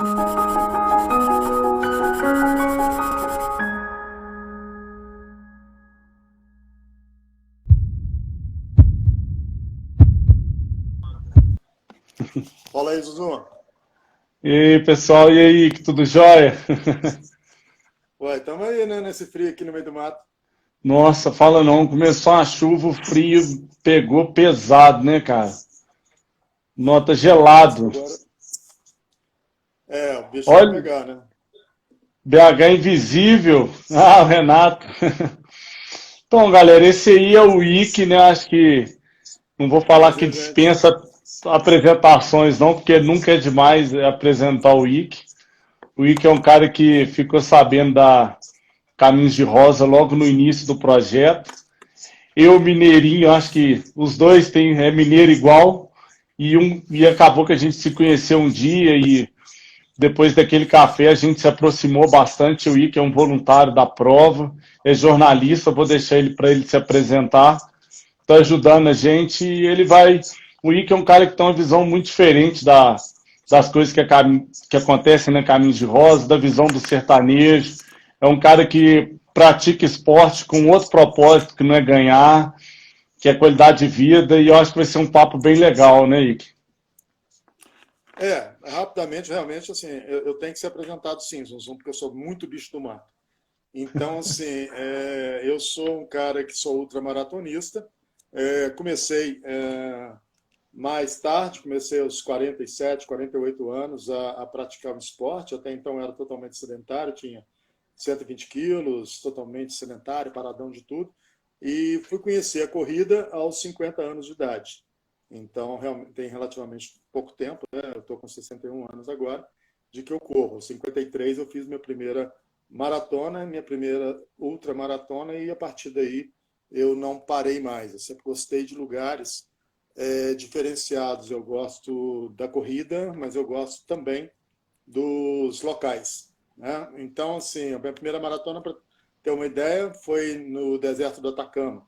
Fala aí, Zuzu. E aí, pessoal, e aí, que tudo jóia? Ué, tamo aí, né, nesse frio aqui no meio do mato. Nossa, fala não, começou a chuva, o frio pegou pesado, né, cara? Nota Nossa, gelado. agora. É, o bicho vai Olha, pegar, né? BH invisível. Ah, o Renato. Então, galera, esse aí é o Ike, né? Acho que não vou falar que Prazer, gente. dispensa apresentações, não, porque nunca é demais apresentar o Ike. O Ike é um cara que ficou sabendo da Caminhos de Rosa logo no início do projeto. Eu, mineirinho, acho que os dois têm, é mineiro igual, e acabou que a gente se conheceu um dia e depois daquele café a gente se aproximou bastante. O Ike é um voluntário da prova, é jornalista, vou deixar ele para ele se apresentar, está ajudando a gente e ele vai. O Ike é um cara que tem uma visão muito diferente das coisas que acontecem na Caminhos de Rosa, da visão do sertanejo. É um cara que pratica esporte com outro propósito que não é ganhar, que é qualidade de vida, e eu acho que vai ser um papo bem legal, né, Ike? Rapidamente, realmente, assim, eu tenho que ser apresentado sim, Zuzu, porque eu sou muito bicho do mato. Então, assim, eu sou um cara que sou ultramaratonista. Comecei mais tarde, comecei aos 47, 48 anos a praticar o esporte. Até então eu era totalmente sedentário, tinha 120 quilos, totalmente sedentário, paradão de tudo. E fui conhecer a corrida aos 50 anos de idade. Então, realmente, tem relativamente pouco tempo, né? Eu estou com 61 anos agora, de que eu corro. Aos 53 eu fiz minha primeira maratona, minha primeira ultramaratona, e a partir daí eu não parei mais. Eu sempre gostei de lugares diferenciados. Eu gosto da corrida, mas eu gosto também dos locais, né? Então, assim, a minha primeira maratona, para ter uma ideia, foi no deserto do Atacama,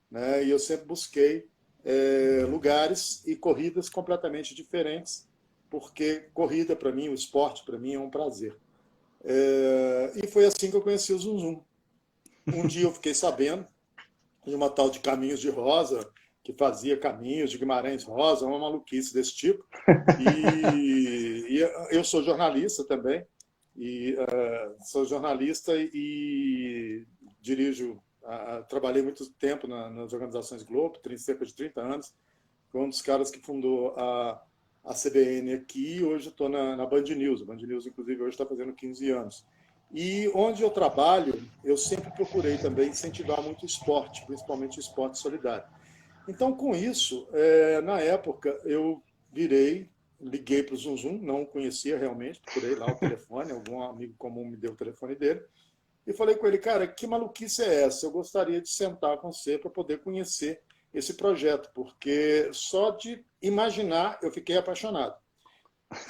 né? E eu sempre busquei lugares e corridas completamente diferentes, porque corrida para mim, o esporte para mim é um prazer. E foi assim que eu conheci o Zum Zum. Um dia eu fiquei sabendo de uma tal de Caminhos de Rosa, que fazia Caminhos de Guimarães Rosa, uma maluquice desse tipo. E eu sou jornalista também, e sou jornalista e dirijo, trabalhei muito tempo nas organizações Globo, cerca de 30 anos. Foi um dos caras que fundou a CBN aqui. Hoje estou na Band News. A Band News, inclusive, hoje está fazendo 15 anos. E onde eu trabalho, eu sempre procurei também incentivar muito o esporte, principalmente o esporte solidário. Então, com isso, na época, eu liguei para o Zum Zum, não o conhecia realmente, procurei lá o telefone, algum amigo comum me deu o telefone dele, e falei com ele, cara, que maluquice é essa? Eu gostaria de sentar com você para poder conhecer esse projeto, porque só de imaginar eu fiquei apaixonado.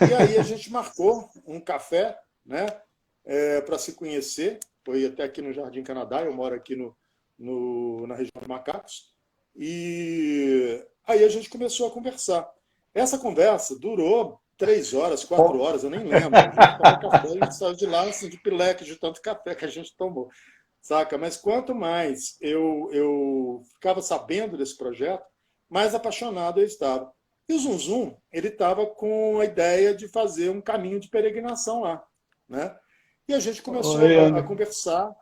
E aí a gente marcou um café, né, para se conhecer, foi até aqui no Jardim Canadá, eu moro aqui na região de Macacos, e aí a gente começou a conversar. Essa conversa durou 3 horas, 4 horas, eu nem lembro. A gente tomou café e saiu de lá assim, de pileque de tanto café que a gente tomou, saca? Mas quanto mais eu ficava sabendo desse projeto, mais apaixonado eu estava. E o Zum Zum, ele estava com a ideia de fazer um caminho de peregrinação lá, né? E a gente começou a Oi, conversar.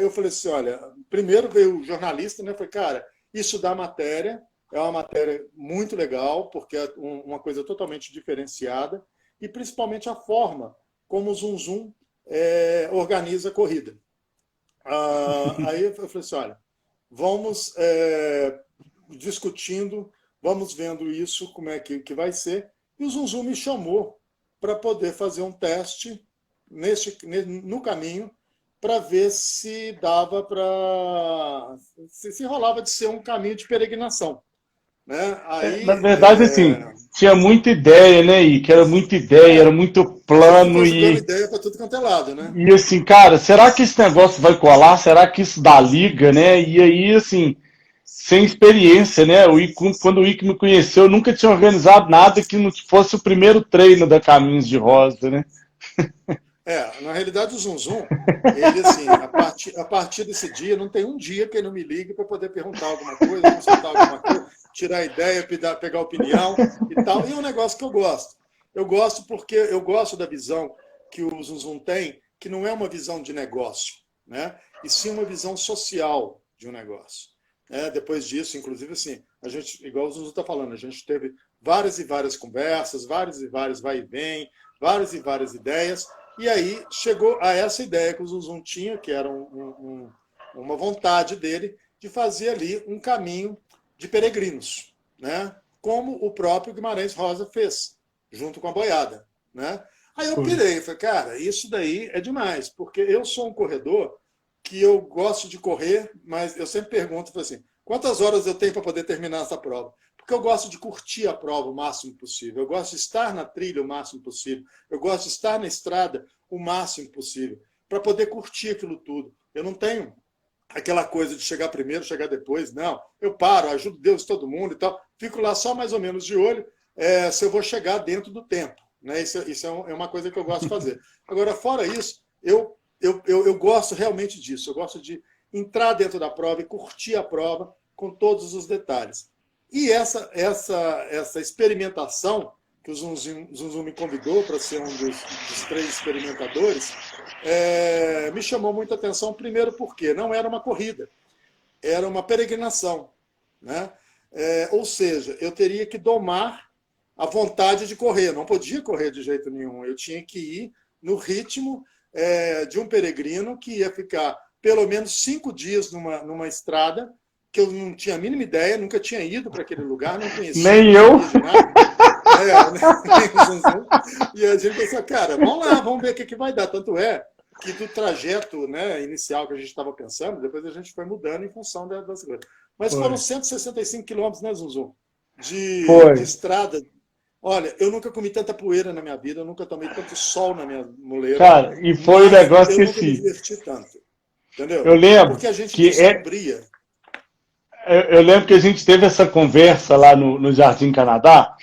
Eu falei assim, olha, primeiro veio o jornalista, né? Eu falei, cara, isso dá matéria, é uma matéria muito legal, porque é uma coisa totalmente diferenciada, e principalmente a forma como o Zum Zum organiza a corrida. Aí eu falei assim, olha, vamos discutindo, vamos vendo isso, como é que vai ser. E o Zum Zum me chamou para poder fazer um teste no caminho, para ver se dava para. Se rolava de ser um caminho de peregrinação. Né? na Aí verdade, assim, tinha muita ideia, né, Ike? Era muita ideia, era muito a gente plano ficou jogando ideia para tudo quanto é lado, né? e assim, cara, será que esse negócio vai colar? Será que isso dá liga, né? E aí, assim, sem experiência, né? Quando o Ike me conheceu, eu nunca tinha organizado nada que não fosse o primeiro treino da Caminhos de Rosa, né? Na realidade, o Zum Zum, ele, assim, a partir desse dia, não tem um dia que ele não me ligue para poder perguntar alguma coisa, consultar alguma coisa, tirar ideia, pegar opinião e tal. E é um negócio que eu gosto. Eu gosto porque eu gosto da visão que o Zum Zum tem, que não é uma visão de negócio, né? E sim uma visão social de um negócio. Depois disso, inclusive, assim, a gente, igual o Zum Zum está falando, a gente teve várias e várias conversas, vários e vários vai e vem, várias e várias ideias. E aí chegou a essa ideia que o Zum Zum tinha, que era uma vontade dele, de fazer ali um caminho de peregrinos, né? Como o próprio Guimarães Rosa fez, junto com a boiada, né? Aí eu pirei, falei, cara, isso daí é demais, porque eu sou um corredor que eu gosto de correr, mas eu sempre pergunto assim, quantas horas eu tenho para poder terminar essa prova? Porque eu gosto de curtir a prova o máximo possível, eu gosto de estar na trilha o máximo possível, eu gosto de estar na estrada o máximo possível, para poder curtir aquilo tudo. Eu não tenho aquela coisa de chegar primeiro, chegar depois, não. Eu paro, ajudo Deus todo mundo e tal, fico lá só mais ou menos de olho se eu vou chegar dentro do tempo. Né? Isso é uma coisa que eu gosto de fazer. Agora, fora isso, eu gosto realmente disso, eu gosto de entrar dentro da prova e curtir a prova com todos os detalhes. E essa experimentação, que o Zum Zum me convidou para ser um dos 3 experimentadores, me chamou muita atenção, primeiro porque não era uma corrida, era uma peregrinação. Né? Ou seja, eu teria que domar a vontade de correr, não podia correr de jeito nenhum, eu tinha que ir no ritmo de um peregrino que ia ficar pelo menos 5 dias numa estrada, que eu não tinha a mínima ideia, nunca tinha ido para aquele lugar, não conhecia. Nem eu. De nada. E a gente pensou, cara, vamos lá, vamos ver o que vai dar. Tanto é que do trajeto, né, inicial que a gente estava pensando, depois a gente foi mudando em função das coisas. Mas foram 165 quilômetros, né, Zum Zum? De estrada. Olha, eu nunca comi tanta poeira na minha vida, eu nunca tomei tanto sol na minha moleira. Cara, e foi um negócio que eu nunca me diverti tanto. Entendeu? Eu lembro porque a gente que descobria. Eu lembro que a gente teve essa conversa lá no Jardim Canadá,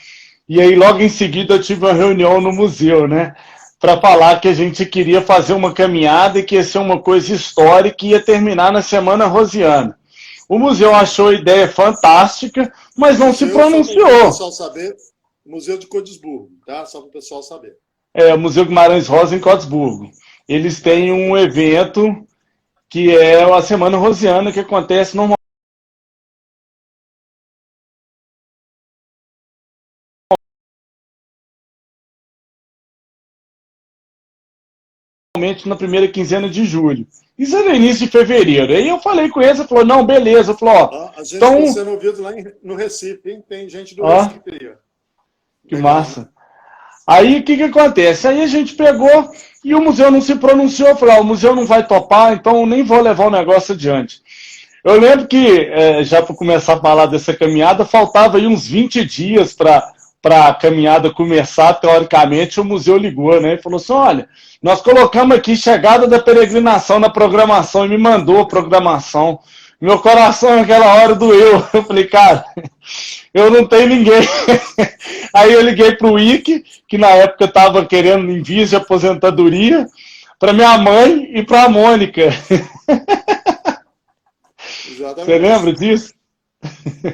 e aí logo em seguida eu tive uma reunião no museu, né? Para falar que a gente queria fazer uma caminhada e que ia ser uma coisa histórica e ia terminar na Semana Rosiana. O museu achou a ideia fantástica, mas não se pronunciou. Para o pessoal saber, Museu de Codesburgo, tá? Só para o pessoal saber. O Museu Guimarães Rosa em Codesburgo. Eles têm um evento que é a Semana Rosiana, que acontece normalmente na primeira quinzena de julho. Isso é no início de fevereiro. Aí eu falei com eles, ele falou, não, beleza. Eu falei, a gente está sendo ouvido lá no Recife, hein? Tem gente do Recife aí. Que massa. Aí o que acontece? Aí a gente pegou e o museu não se pronunciou. Falou, o museu não vai topar, então nem vou levar o negócio adiante. Eu lembro que, já para começar a falar dessa caminhada, faltava aí uns 20 dias para a caminhada começar, teoricamente, o museu ligou, né? E falou assim, olha, nós colocamos aqui chegada da peregrinação na programação e me mandou a programação. Meu coração naquela hora doeu. Eu falei, cara, eu não tenho ninguém. Aí eu liguei para o Ike, que na época estava querendo em vias de aposentadoria, para minha mãe e para a Mônica. Exatamente. Você lembra disso?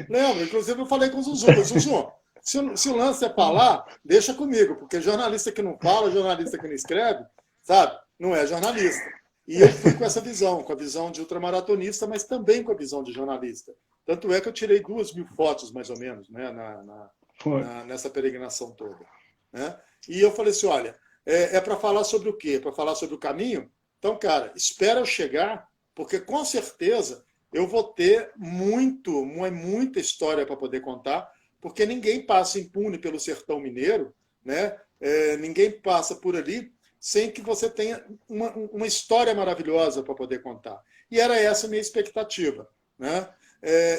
Lembro, inclusive eu falei com o Zuzu. Zuzu, se o lance é falar, deixa comigo, porque jornalista que não fala, jornalista que não escreve, sabe? Não é jornalista. E eu fui com essa visão, com a visão de ultramaratonista, mas também com a visão de jornalista. Tanto é que eu tirei 2.000 fotos, mais ou menos, né, nessa peregrinação toda. Né? E eu falei assim, olha, é para falar sobre o quê? Para falar sobre o caminho? Então, cara, espera eu chegar, porque com certeza eu vou ter muita história para poder contar, porque ninguém passa impune pelo sertão mineiro, né? Ninguém passa por ali sem que você tenha uma história maravilhosa para poder contar. E era essa a minha expectativa. Né?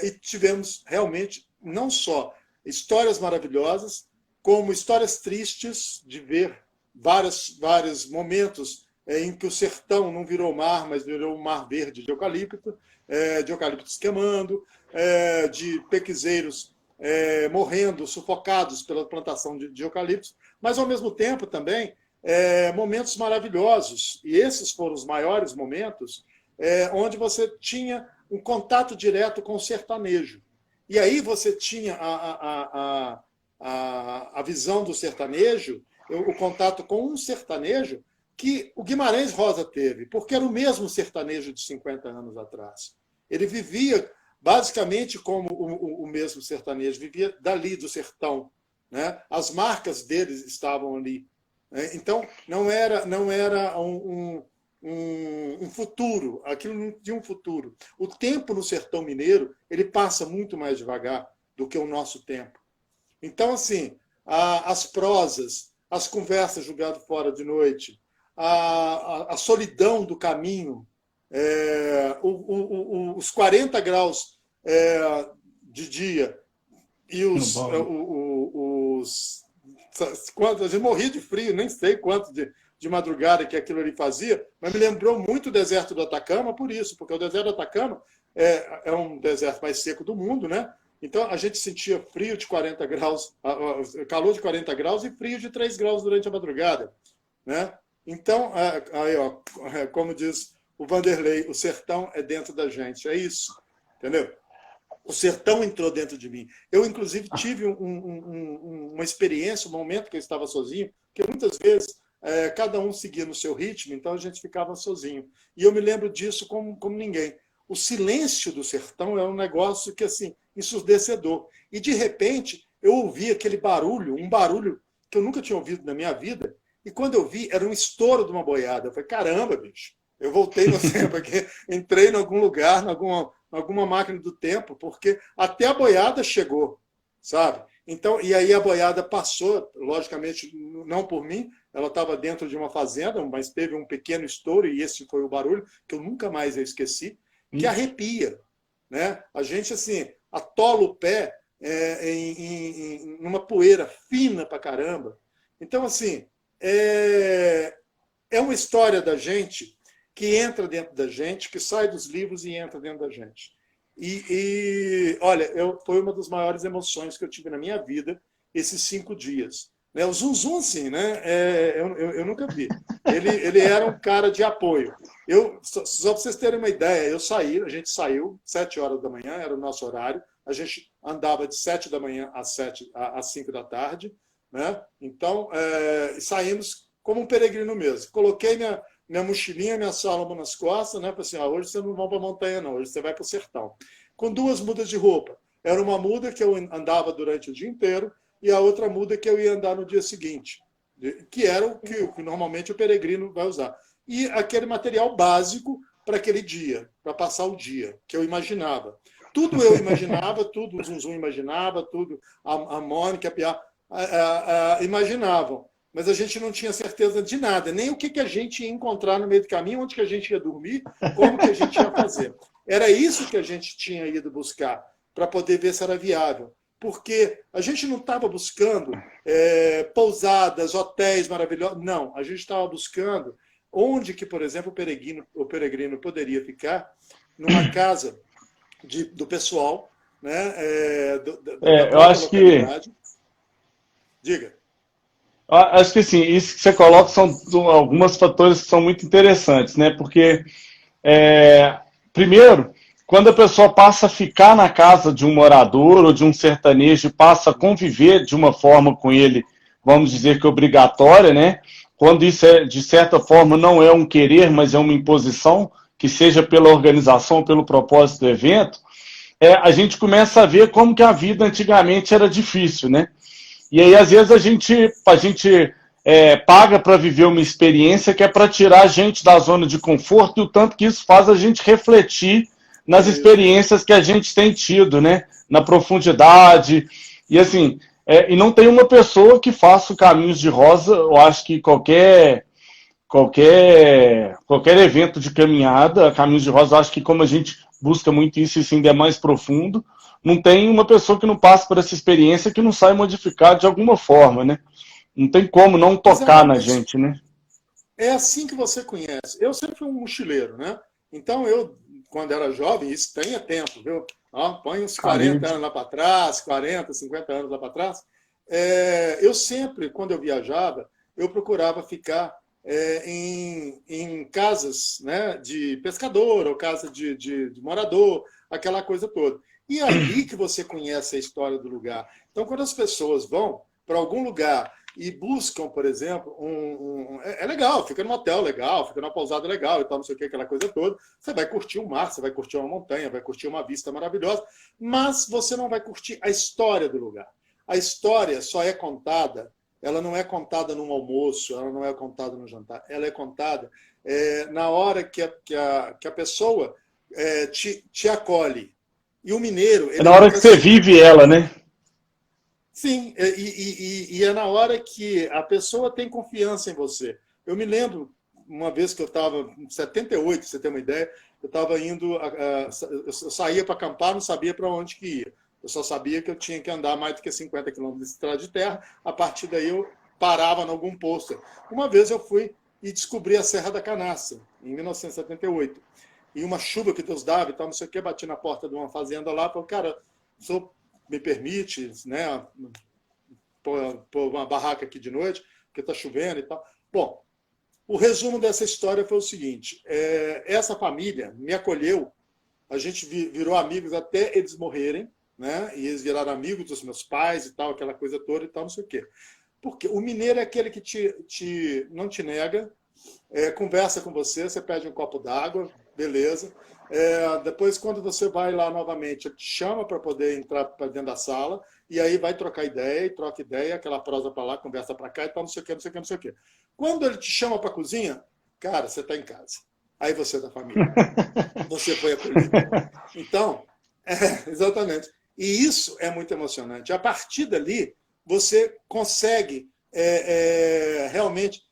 E tivemos realmente não só histórias maravilhosas, como histórias tristes de ver vários momentos em que o sertão não virou mar, mas virou um mar verde de eucaliptos queimando, de pequizeiros morrendo, sufocados pela plantação de eucaliptos, mas, ao mesmo tempo, também, momentos maravilhosos. E esses foram os maiores momentos onde você tinha um contato direto com o sertanejo. E aí você tinha a visão do sertanejo, o contato com um sertanejo que o Guimarães Rosa teve, porque era o mesmo sertanejo de 50 anos atrás. Ele vivia basicamente como o mesmo sertanejo, vivia dali do sertão, né? As marcas deles estavam ali. Então, não era um futuro, aquilo não tinha um futuro. O tempo no sertão mineiro, ele passa muito mais devagar do que o nosso tempo. Então, assim, as prosas, as conversas jogadas fora de noite, a solidão do caminho, os 40 graus de dia e quanto, a gente morria de frio, nem sei quanto de madrugada que aquilo ali fazia, mas me lembrou muito o deserto do Atacama por isso, porque o deserto do Atacama é um deserto mais seco do mundo, né? Então a gente sentia frio de 40 graus, calor de 40 graus e frio de 3 graus durante a madrugada, né? Então, aí, ó, como diz o Vanderlei, o sertão é dentro da gente, é isso, entendeu? O sertão entrou dentro de mim. Eu, inclusive, tive uma experiência, um momento que eu estava sozinho, que muitas vezes cada um seguia no seu ritmo, então a gente ficava sozinho. E eu me lembro disso como ninguém. O silêncio do sertão é um negócio que, assim, ensurdecedor. E, de repente, eu ouvi aquele barulho, um barulho que eu nunca tinha ouvido na minha vida, e quando eu vi, era um estouro de uma boiada. Eu falei, caramba, bicho. Eu voltei no tempo aqui, entrei em algum lugar, em alguma máquina do tempo, porque até a boiada chegou, sabe? Então, e aí a boiada passou, logicamente, não por mim, ela estava dentro de uma fazenda, mas teve um pequeno estouro, e esse foi o barulho, que eu nunca mais esqueci, que arrepia, né? A gente, assim, atola o pé numa poeira fina pra caramba. Então, assim, é uma história da gente que entra dentro da gente, que sai dos livros e entra dentro da gente. E olha, foi uma das maiores emoções que eu tive na minha vida esses 5 dias. O Zum, assim, né? Eu nunca vi. Ele era um cara de apoio. Só para vocês terem uma ideia, a gente saiu 7 horas da manhã, era o nosso horário, a gente andava de 7 da manhã às 5 da tarde, né? Então, saímos como um peregrino mesmo. Coloquei minha mochilinha, minha sala nas costas, né? Falei assim, hoje você não vai para a montanha, não, hoje você vai para o sertão. Com 2 mudas de roupa. Era uma muda que eu andava durante o dia inteiro e a outra muda que eu ia andar no dia seguinte, que era o que normalmente o peregrino vai usar. E aquele material básico para aquele dia, para passar o dia, que eu imaginava. Tudo eu imaginava, tudo o Zum imaginava, tudo a Mônica, a Pia imaginavam. Mas a gente não tinha certeza de nada, nem o que a gente ia encontrar no meio do caminho, onde que a gente ia dormir, como que a gente ia fazer. Era isso que a gente tinha ido buscar, para poder ver se era viável. Porque a gente não estava buscando pousadas, hotéis maravilhosos. Não, a gente estava buscando onde que, por exemplo, o peregrino poderia ficar numa casa do pessoal, né, eu acho localidade. Diga. Acho que assim, isso que você coloca são alguns fatores que são muito interessantes, né? Porque, primeiro, quando a pessoa passa a ficar na casa de um morador ou de um sertanejo e passa a conviver de uma forma com ele, vamos dizer que obrigatória, né? Quando isso, de certa forma, não é um querer, mas é uma imposição, que seja pela organização ou pelo propósito do evento, a gente começa a ver como que a vida antigamente era difícil, né? E aí, às vezes, a gente paga para viver uma experiência que é para tirar a gente da zona de conforto, e o tanto que isso faz a gente refletir nas experiências que a gente tem tido, né? Na profundidade. E assim, e não tem uma pessoa que faça o Caminhos de Rosa. Eu acho que qualquer evento de caminhada, Caminhos de Rosa, eu acho que como a gente busca muito isso ainda é mais profundo, não tem uma pessoa que não passe por essa experiência que não saia modificada de alguma forma, né? Não tem como não tocar na gente, né? É assim que você conhece. Eu sempre fui um mochileiro, né? Então, eu quando era jovem, isso tem tempo, viu? Põe uns 40 anos lá para trás, 40, 50 anos lá para trás. Eu sempre, quando eu viajava, eu procurava ficar em casas, né, de pescador ou casa de morador, aquela coisa toda. E é ali que você conhece a história do lugar. Então, quando as pessoas vão para algum lugar e buscam, por exemplo, é legal, fica num hotel legal, fica numa pousada legal e tal, não sei o que, aquela coisa toda. Você vai curtir um mar, você vai curtir uma montanha, vai curtir uma vista maravilhosa, mas você não vai curtir a história do lugar. A história só é contada, ela não é contada num almoço, ela não é contada no jantar, ela é contada na hora que a pessoa te acolhe. E o mineiro... É na hora que você vive ela, né? Sim, e é na hora que a pessoa tem confiança em você. Eu me lembro, uma vez que eu estava em 78, pra você ter uma ideia, eu estava indo, eu saía para acampar, não sabia para onde que ia. Eu só sabia que eu tinha que andar mais do que 50 quilômetros de estrada de terra, a partir daí eu parava em algum posto. Uma vez eu fui e descobri a Serra da Canastra, em 1978. E uma chuva que Deus dava e tal, não sei o que, bati na porta de uma fazenda lá, falei, cara, o senhor me permite, né, pôr uma barraca aqui de noite, porque está chovendo e tal. Bom, o resumo dessa história foi o seguinte, essa família me acolheu, a gente virou amigos até eles morrerem, né, e eles viraram amigos dos meus pais e tal, aquela coisa toda e tal, não sei o quê. Porque o mineiro é aquele que não te nega, conversa com você, você pede um copo d'água, beleza. Depois, quando você vai lá novamente, ele te chama para poder entrar para dentro da sala, e aí vai trocar ideia, e troca ideia, aquela prosa para lá, conversa para cá, e tal, não sei o quê, não sei o quê, não sei o quê. Quando ele te chama para a cozinha, cara, você está em casa. Aí você é da família. Você foi acolhido. Então, exatamente. E isso é muito emocionante. A partir dali, você consegue realmente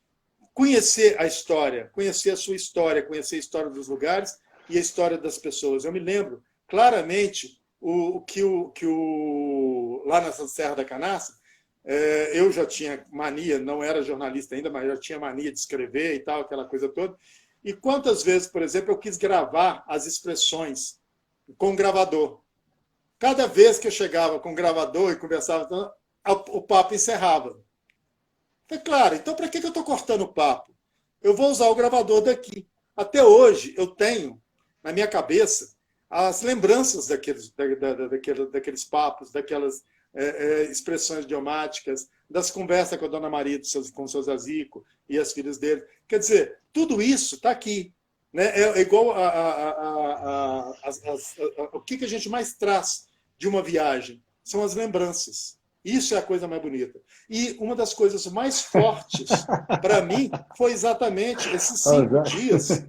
conhecer a história, conhecer a sua história, conhecer a história dos lugares e a história das pessoas. Eu me lembro claramente lá nessa Serra da Canastra, eu já tinha mania, não era jornalista ainda, mas já tinha mania de escrever e tal, aquela coisa toda. E quantas vezes, por exemplo, eu quis gravar as expressões com gravador. Cada vez que eu chegava com gravador e conversava, o papo encerrava. É claro, então para que eu estou cortando o papo? Eu vou usar o gravador daqui. Até hoje eu tenho na minha cabeça as lembranças daqueles papos, daquelas expressões idiomáticas, das conversas com a dona Maria, com o seu Zazico e as filhas dele. Quer dizer, tudo isso está aqui. Né? É igual o que a gente mais traz de uma viagem? São as lembranças. Isso é a coisa mais bonita. E uma das coisas mais fortes para mim foi exatamente esses 5 dias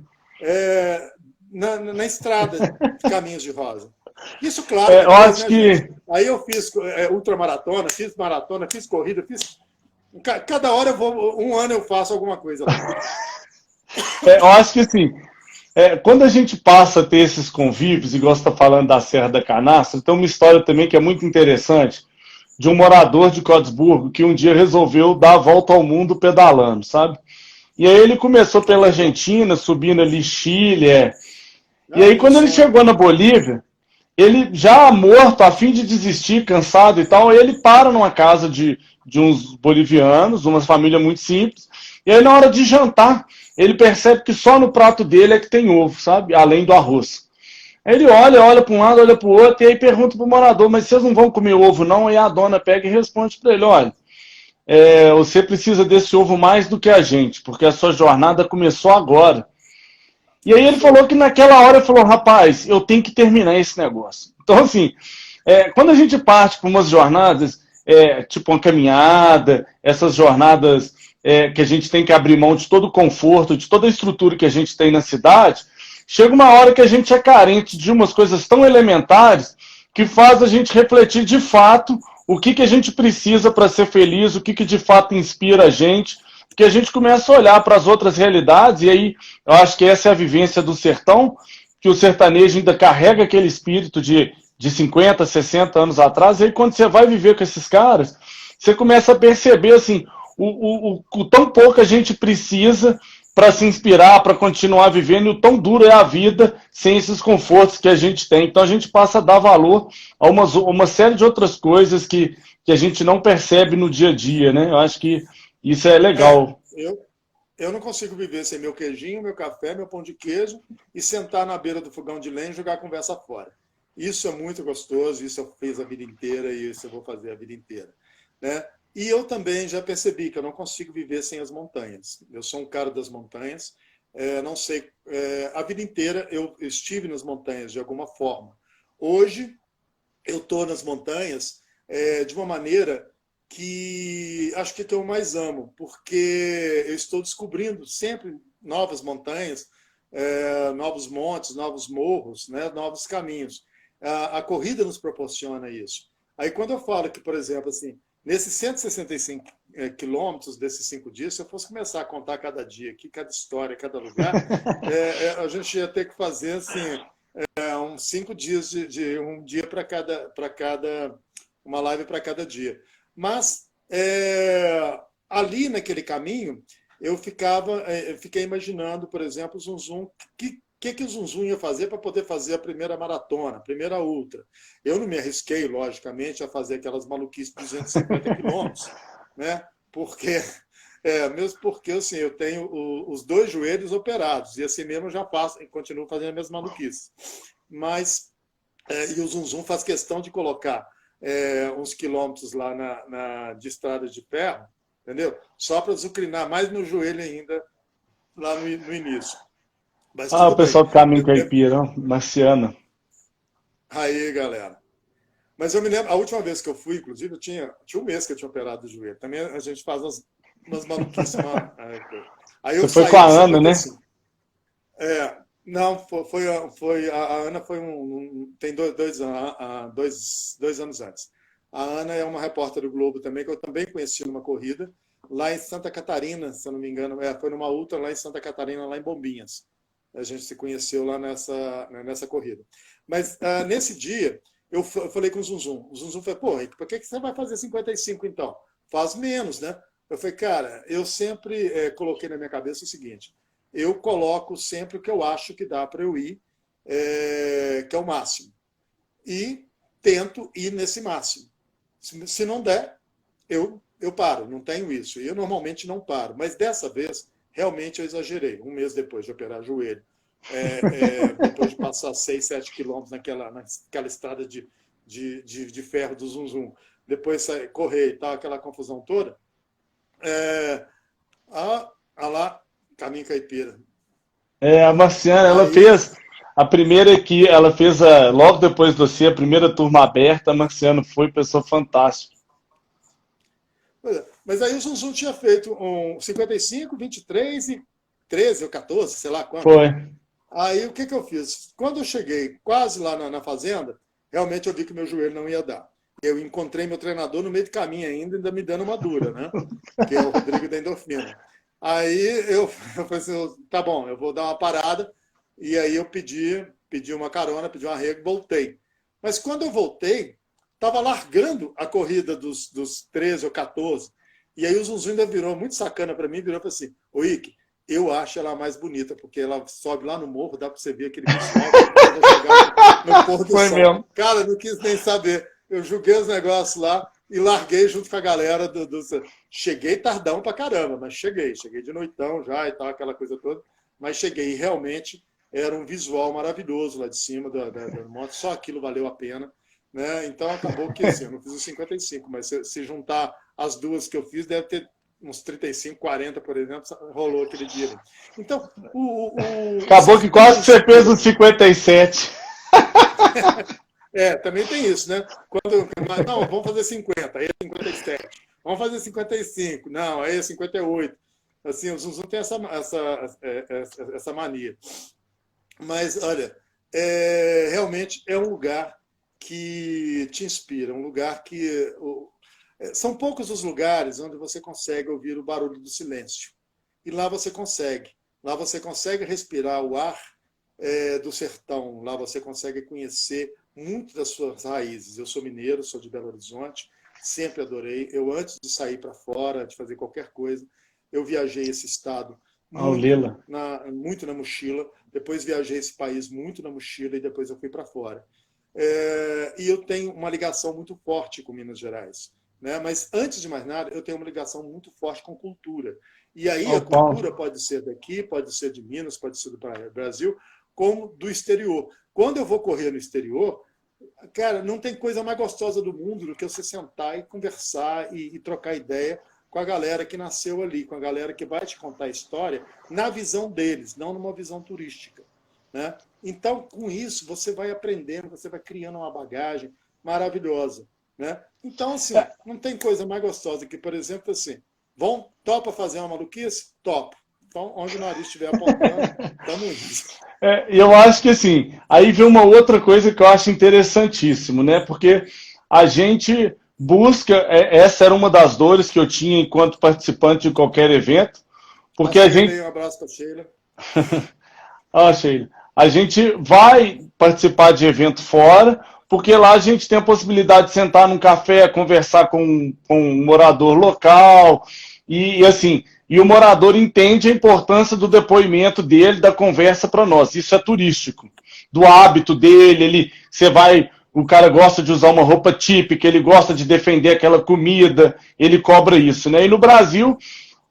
na estrada de Caminhos de Rosa. Isso, claro. Eu acho que... Gente? Aí eu fiz ultramaratona, fiz maratona, fiz corrida, fiz... Cada hora eu vou, um ano eu faço alguma coisa. Eu acho que assim, quando a gente passa a ter esses convívios, igual você está falando da Serra da Canastra, tem uma história também que é muito interessante, de um morador de Codesburgo que um dia resolveu dar a volta ao mundo pedalando, sabe? E aí ele começou pela Argentina, subindo ali Chile, e aí quando ele chegou na Bolívia, ele já morto, a fim de desistir, cansado e tal, ele para numa casa de uns bolivianos, uma família muito simples, e aí na hora de jantar, ele percebe que só no prato dele é que tem ovo, sabe? Além do arroz. Aí ele olha para um lado, olha para o outro, e aí pergunta para o morador, mas vocês não vão comer ovo não? E a dona pega e responde para ele, olha, você precisa desse ovo mais do que a gente, porque a sua jornada começou agora. E aí ele falou que naquela hora, ele falou, rapaz, eu tenho que terminar esse negócio. Então, assim, quando a gente parte para umas jornadas, tipo uma caminhada, essas jornadas que a gente tem que abrir mão de todo o conforto, de toda a estrutura que a gente tem na cidade, chega uma hora que a gente é carente de umas coisas tão elementares que faz a gente refletir de fato o que a gente precisa para ser feliz, o que de fato inspira a gente, porque a gente começa a olhar para as outras realidades, e aí eu acho que essa é a vivência do sertão, que o sertanejo ainda carrega aquele espírito de 50, 60 anos atrás, e aí quando você vai viver com esses caras, você começa a perceber assim, o tão pouco a gente precisa para se inspirar, para continuar vivendo, e o tão duro é a vida sem esses confortos que a gente tem. Então a gente passa a dar valor a uma série de outras coisas que a gente não percebe no dia a dia, né? Eu acho que isso é É, legal. eu não consigo viver sem meu queijinho, meu café, meu pão de queijo e sentar na beira do fogão de lenha e jogar a conversa fora. Isso é muito gostoso, isso eu fiz a vida inteira e isso eu vou fazer a vida inteira, né? E eu também já percebi que eu não consigo viver sem as montanhas. Eu sou um cara das montanhas, não sei, a vida inteira eu estive nas montanhas de alguma forma. Hoje eu estou nas montanhas de uma maneira que acho que eu mais amo, porque eu estou descobrindo sempre novas montanhas, novos montes, novos morros, né, novos caminhos. A corrida nos proporciona isso. Aí quando eu falo que, por exemplo, assim, nesses 165 quilômetros desses 5 dias, se eu fosse começar a contar cada dia aqui, cada história, cada lugar, a gente ia ter que fazer assim, uns 5 dias de um dia para cada uma live para cada dia. Mas ali naquele caminho eu fiquei imaginando, por exemplo, o Zum que o Zum ia fazer para poder fazer a primeira maratona, a primeira ultra. Eu não me arrisquei, logicamente, a fazer aquelas maluquices de 250 quilômetros, né? Mesmo porque assim, eu tenho os dois joelhos operados, e assim mesmo eu já faço, continuo fazendo as mesmas maluquices. Mas, e o Zum faz questão de colocar uns quilômetros lá de estrada de ferro, entendeu? Só para zucrinar mais meu joelho ainda lá no início. Mas Ah, o tudo bem. pessoal do Caminho Eu me lembro... Caipira, ó, Marciana. Aí, galera. Mas eu me lembro, a última vez que eu fui, inclusive, tinha um mês que eu tinha operado o joelho. Também a gente faz umas maluquices. Aí eu Você foi com saí a dos Ana, né? 55. Não, a Ana foi tem 2 anos antes. A Ana é uma repórter do Globo também, que eu também conheci numa corrida, lá em Santa Catarina, se eu não me engano, foi numa ultra lá em Santa Catarina, lá em Bombinhas. A gente se conheceu lá nessa corrida. Mas nesse dia, eu falei com o Zunzum. O Zunzum falou, pô, Rick, por que você vai fazer 55 então? Faz menos, né? Eu falei, cara, eu sempre coloquei na minha cabeça o seguinte, eu coloco sempre o que eu acho que dá para eu ir, que é o máximo. E tento ir nesse máximo. Se não der, eu paro, não tenho isso. E eu normalmente não paro. Mas dessa vez, realmente eu exagerei. Um mês depois de operar joelho, depois de passar 6, 7 quilômetros naquela estrada de ferro do Zum, depois correr e tal, aquela confusão toda, lá, Caminho Caipira. A Marciana, ela Aí, fez a primeira que ela fez logo depois de você, a primeira turma aberta. A Marciana foi pessoa fantástica. mas aí o Zum tinha feito um 55, 23 e 13 ou 14, sei lá quanto. Foi. Aí o que eu fiz? Quando eu cheguei quase lá na fazenda, realmente eu vi que meu joelho não ia dar. Eu encontrei meu treinador no meio do caminho ainda me dando uma dura, né? Que é o Rodrigo da Endorfina. Aí eu falei assim, tá bom, eu vou dar uma parada. E aí eu pedi uma carona, pedi um arrego e voltei. Mas quando eu voltei, estava largando a corrida dos 13 ou 14. E aí o Zunzu ainda virou muito sacana para mim, virou para assim, ô Ike, eu acho ela mais bonita, porque ela sobe lá no morro, dá para você ver aquele visual que vai chegar no pôr do Foi sol. mesmo. Cara, não quis nem saber. Eu joguei os negócios lá e larguei junto com a galera Cheguei tardão pra caramba, mas cheguei de noitão já e tal, aquela coisa toda. Mas cheguei e realmente era um visual maravilhoso lá de cima da moto, só aquilo valeu a pena. Né? Então acabou que assim, eu não fiz os 55, mas se juntar as duas que eu fiz, deve ter uns 35, 40, por exemplo, rolou aquele dia ali. Então, Acabou que quase que você fez os 57. Também tem isso, né? Não, vamos fazer 50, aí é 57. Vamos fazer 55, não, aí é 58. Assim, o Zunzum tem essa mania. Mas, olha, realmente é um lugar que te inspira, um lugar que... São poucos os lugares onde você consegue ouvir o barulho do silêncio. E lá você consegue. Lá você consegue respirar o ar do sertão. Lá você consegue conhecer muito das suas raízes. Eu sou mineiro, sou de Belo Horizonte, sempre adorei. Eu, antes de sair para fora, de fazer qualquer coisa, eu viajei esse estado Lela. Muito na mochila. Depois viajei esse país muito na mochila e depois eu fui para fora. E eu tenho uma ligação muito forte com Minas Gerais. Né? Mas, antes de mais nada, eu tenho uma ligação muito forte com cultura. E aí a cultura pode ser daqui, pode ser de Minas, pode ser do Brasil, como do exterior. Quando eu vou correr no exterior, cara, não tem coisa mais gostosa do mundo do que você sentar e conversar e trocar ideia com a galera que nasceu ali, com a galera que vai te contar a história na visão deles, não numa visão turística. Né? Então, com isso, você vai aprendendo, você vai criando uma bagagem maravilhosa. Né? Então, assim, não tem coisa mais gostosa que, por exemplo, assim, topa fazer uma maluquice? Topa. Então, onde o nariz estiver apontando, estamos indo. Eu acho que, assim, aí vem uma outra coisa que eu acho interessantíssimo, né? Porque a gente busca, essa era uma das dores que eu tinha enquanto participante de qualquer evento, porque a gente... Um abraço para a Sheila. Sheila. A gente vai participar de evento fora, porque lá a gente tem a possibilidade de sentar num café, conversar com um morador local, e assim, e o morador entende a importância do depoimento dele, da conversa para nós. Isso é turístico. Do hábito dele, o cara gosta de usar uma roupa típica, ele gosta de defender aquela comida, ele cobra isso, né? E no Brasil,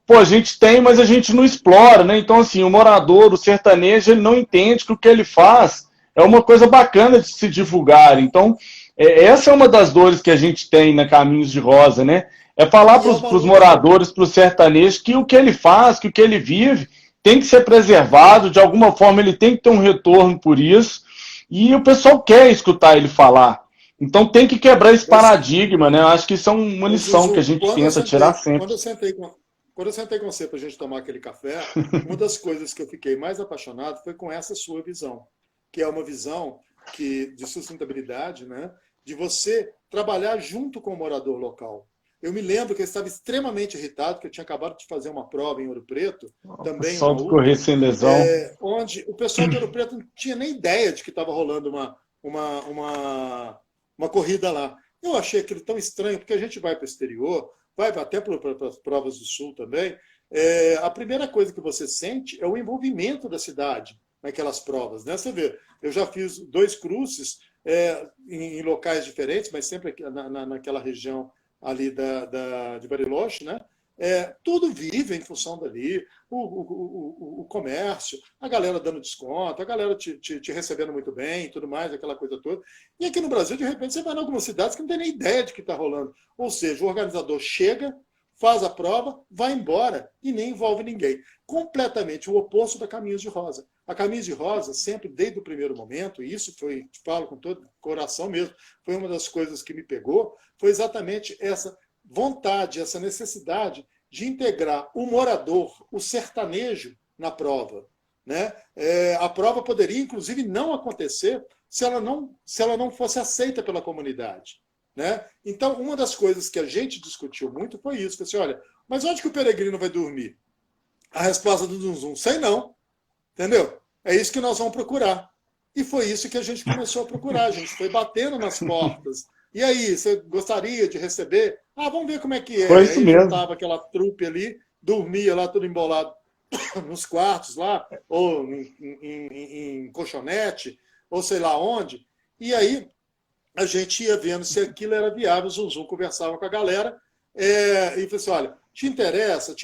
a gente tem, mas a gente não explora, né? Então, assim, o morador, o sertanejo, ele não entende que o que ele faz é uma coisa bacana de se divulgar. Então, essa é uma das dores que a gente tem na Caminhos de Rosa, né? É falar para os moradores, para os sertanejos, que o que ele faz, que o que ele vive, tem que ser preservado, de alguma forma ele tem que ter um retorno por isso, e o pessoal quer escutar ele falar. Então tem que quebrar esse paradigma, né? Eu acho que isso é uma lição que a gente tenta tirar sempre. Quando eu sentei com você para a gente tomar aquele café, uma das coisas que eu fiquei mais apaixonado foi com essa sua visão, que é uma visão de sustentabilidade, né? De você trabalhar junto com o morador local. Eu me lembro que eu estava extremamente irritado, porque eu tinha acabado de fazer uma prova em Ouro Preto, também só de correr sem lesão, onde o pessoal de Ouro Preto não tinha nem ideia de que estava rolando uma corrida lá. Eu achei aquilo tão estranho, porque a gente vai para o exterior, vai até para as provas do Sul também, a primeira coisa que você sente é o envolvimento da cidade naquelas provas. Né? Você vê, eu já fiz 2 cruces em locais diferentes, mas sempre aqui, naquela região ali de Bariloche, né? Tudo vive em função dali, o comércio, a galera dando desconto, a galera te recebendo muito bem, tudo mais, aquela coisa toda. E aqui no Brasil, de repente, você vai em algumas cidades que não tem nem ideia de que está rolando. Ou seja, o organizador chega, faz a prova, vai embora e nem envolve ninguém. Completamente o oposto da Caminhos de Rosa. A Caminhos de Rosa, sempre desde o primeiro momento, e isso foi, te falo com todo coração mesmo, foi uma das coisas que me pegou, foi exatamente essa vontade, essa necessidade de integrar o morador, o sertanejo, na prova. Né? A prova poderia, inclusive, não acontecer se ela não fosse aceita pela comunidade. Né? Então, uma das coisas que a gente discutiu muito foi isso. Foi assim, olha, mas onde que o peregrino vai dormir? A resposta do Zum, sei não. Entendeu? É isso que nós vamos procurar. E foi isso que a gente começou a procurar. A gente foi batendo nas portas. E aí, você gostaria de receber? Vamos ver como é que é. Foi isso aí mesmo. Juntava aquela trupe ali, dormia lá tudo embolado nos quartos lá, ou em colchonete, ou sei lá onde. E aí a gente ia vendo se aquilo era viável. O Zum conversava com a galera e falou assim, olha, te interessa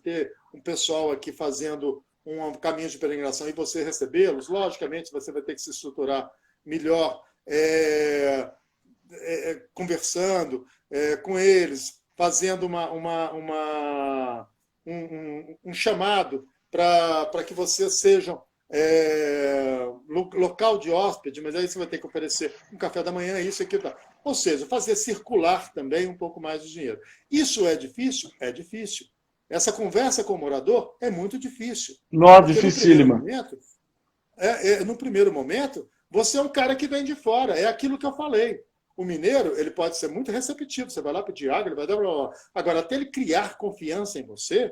ter um pessoal aqui fazendo um caminho de peregrinação e você recebê-los? Logicamente, você vai ter que se estruturar melhor, conversando com eles, fazendo um chamado para que vocês sejam local de hóspede, mas aí você vai ter que oferecer um café da manhã, isso aqui, tá. Ou seja, fazer circular também um pouco mais de dinheiro. Isso é difícil? É difícil. Essa conversa com o morador é muito difícil. Não, dificílima. No primeiro momento, você é um cara que vem de fora. É aquilo que eu falei. O mineiro, ele pode ser muito receptivo. Você vai lá pedir água, ele vai dar... Agora, até ele criar confiança em você,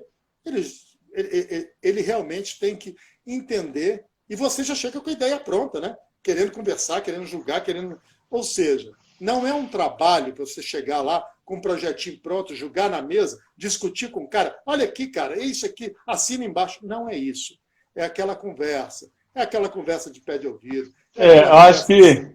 ele realmente tem que entender. E você já chega com a ideia pronta, né? Querendo conversar, querendo julgar, querendo... Ou seja, Não é um trabalho para você chegar lá com um projetinho pronto, jogar na mesa, discutir com o cara. Olha aqui, cara, é isso aqui, assina embaixo. Não é isso. É aquela conversa. É aquela conversa de pé de ouvido. Eu acho que...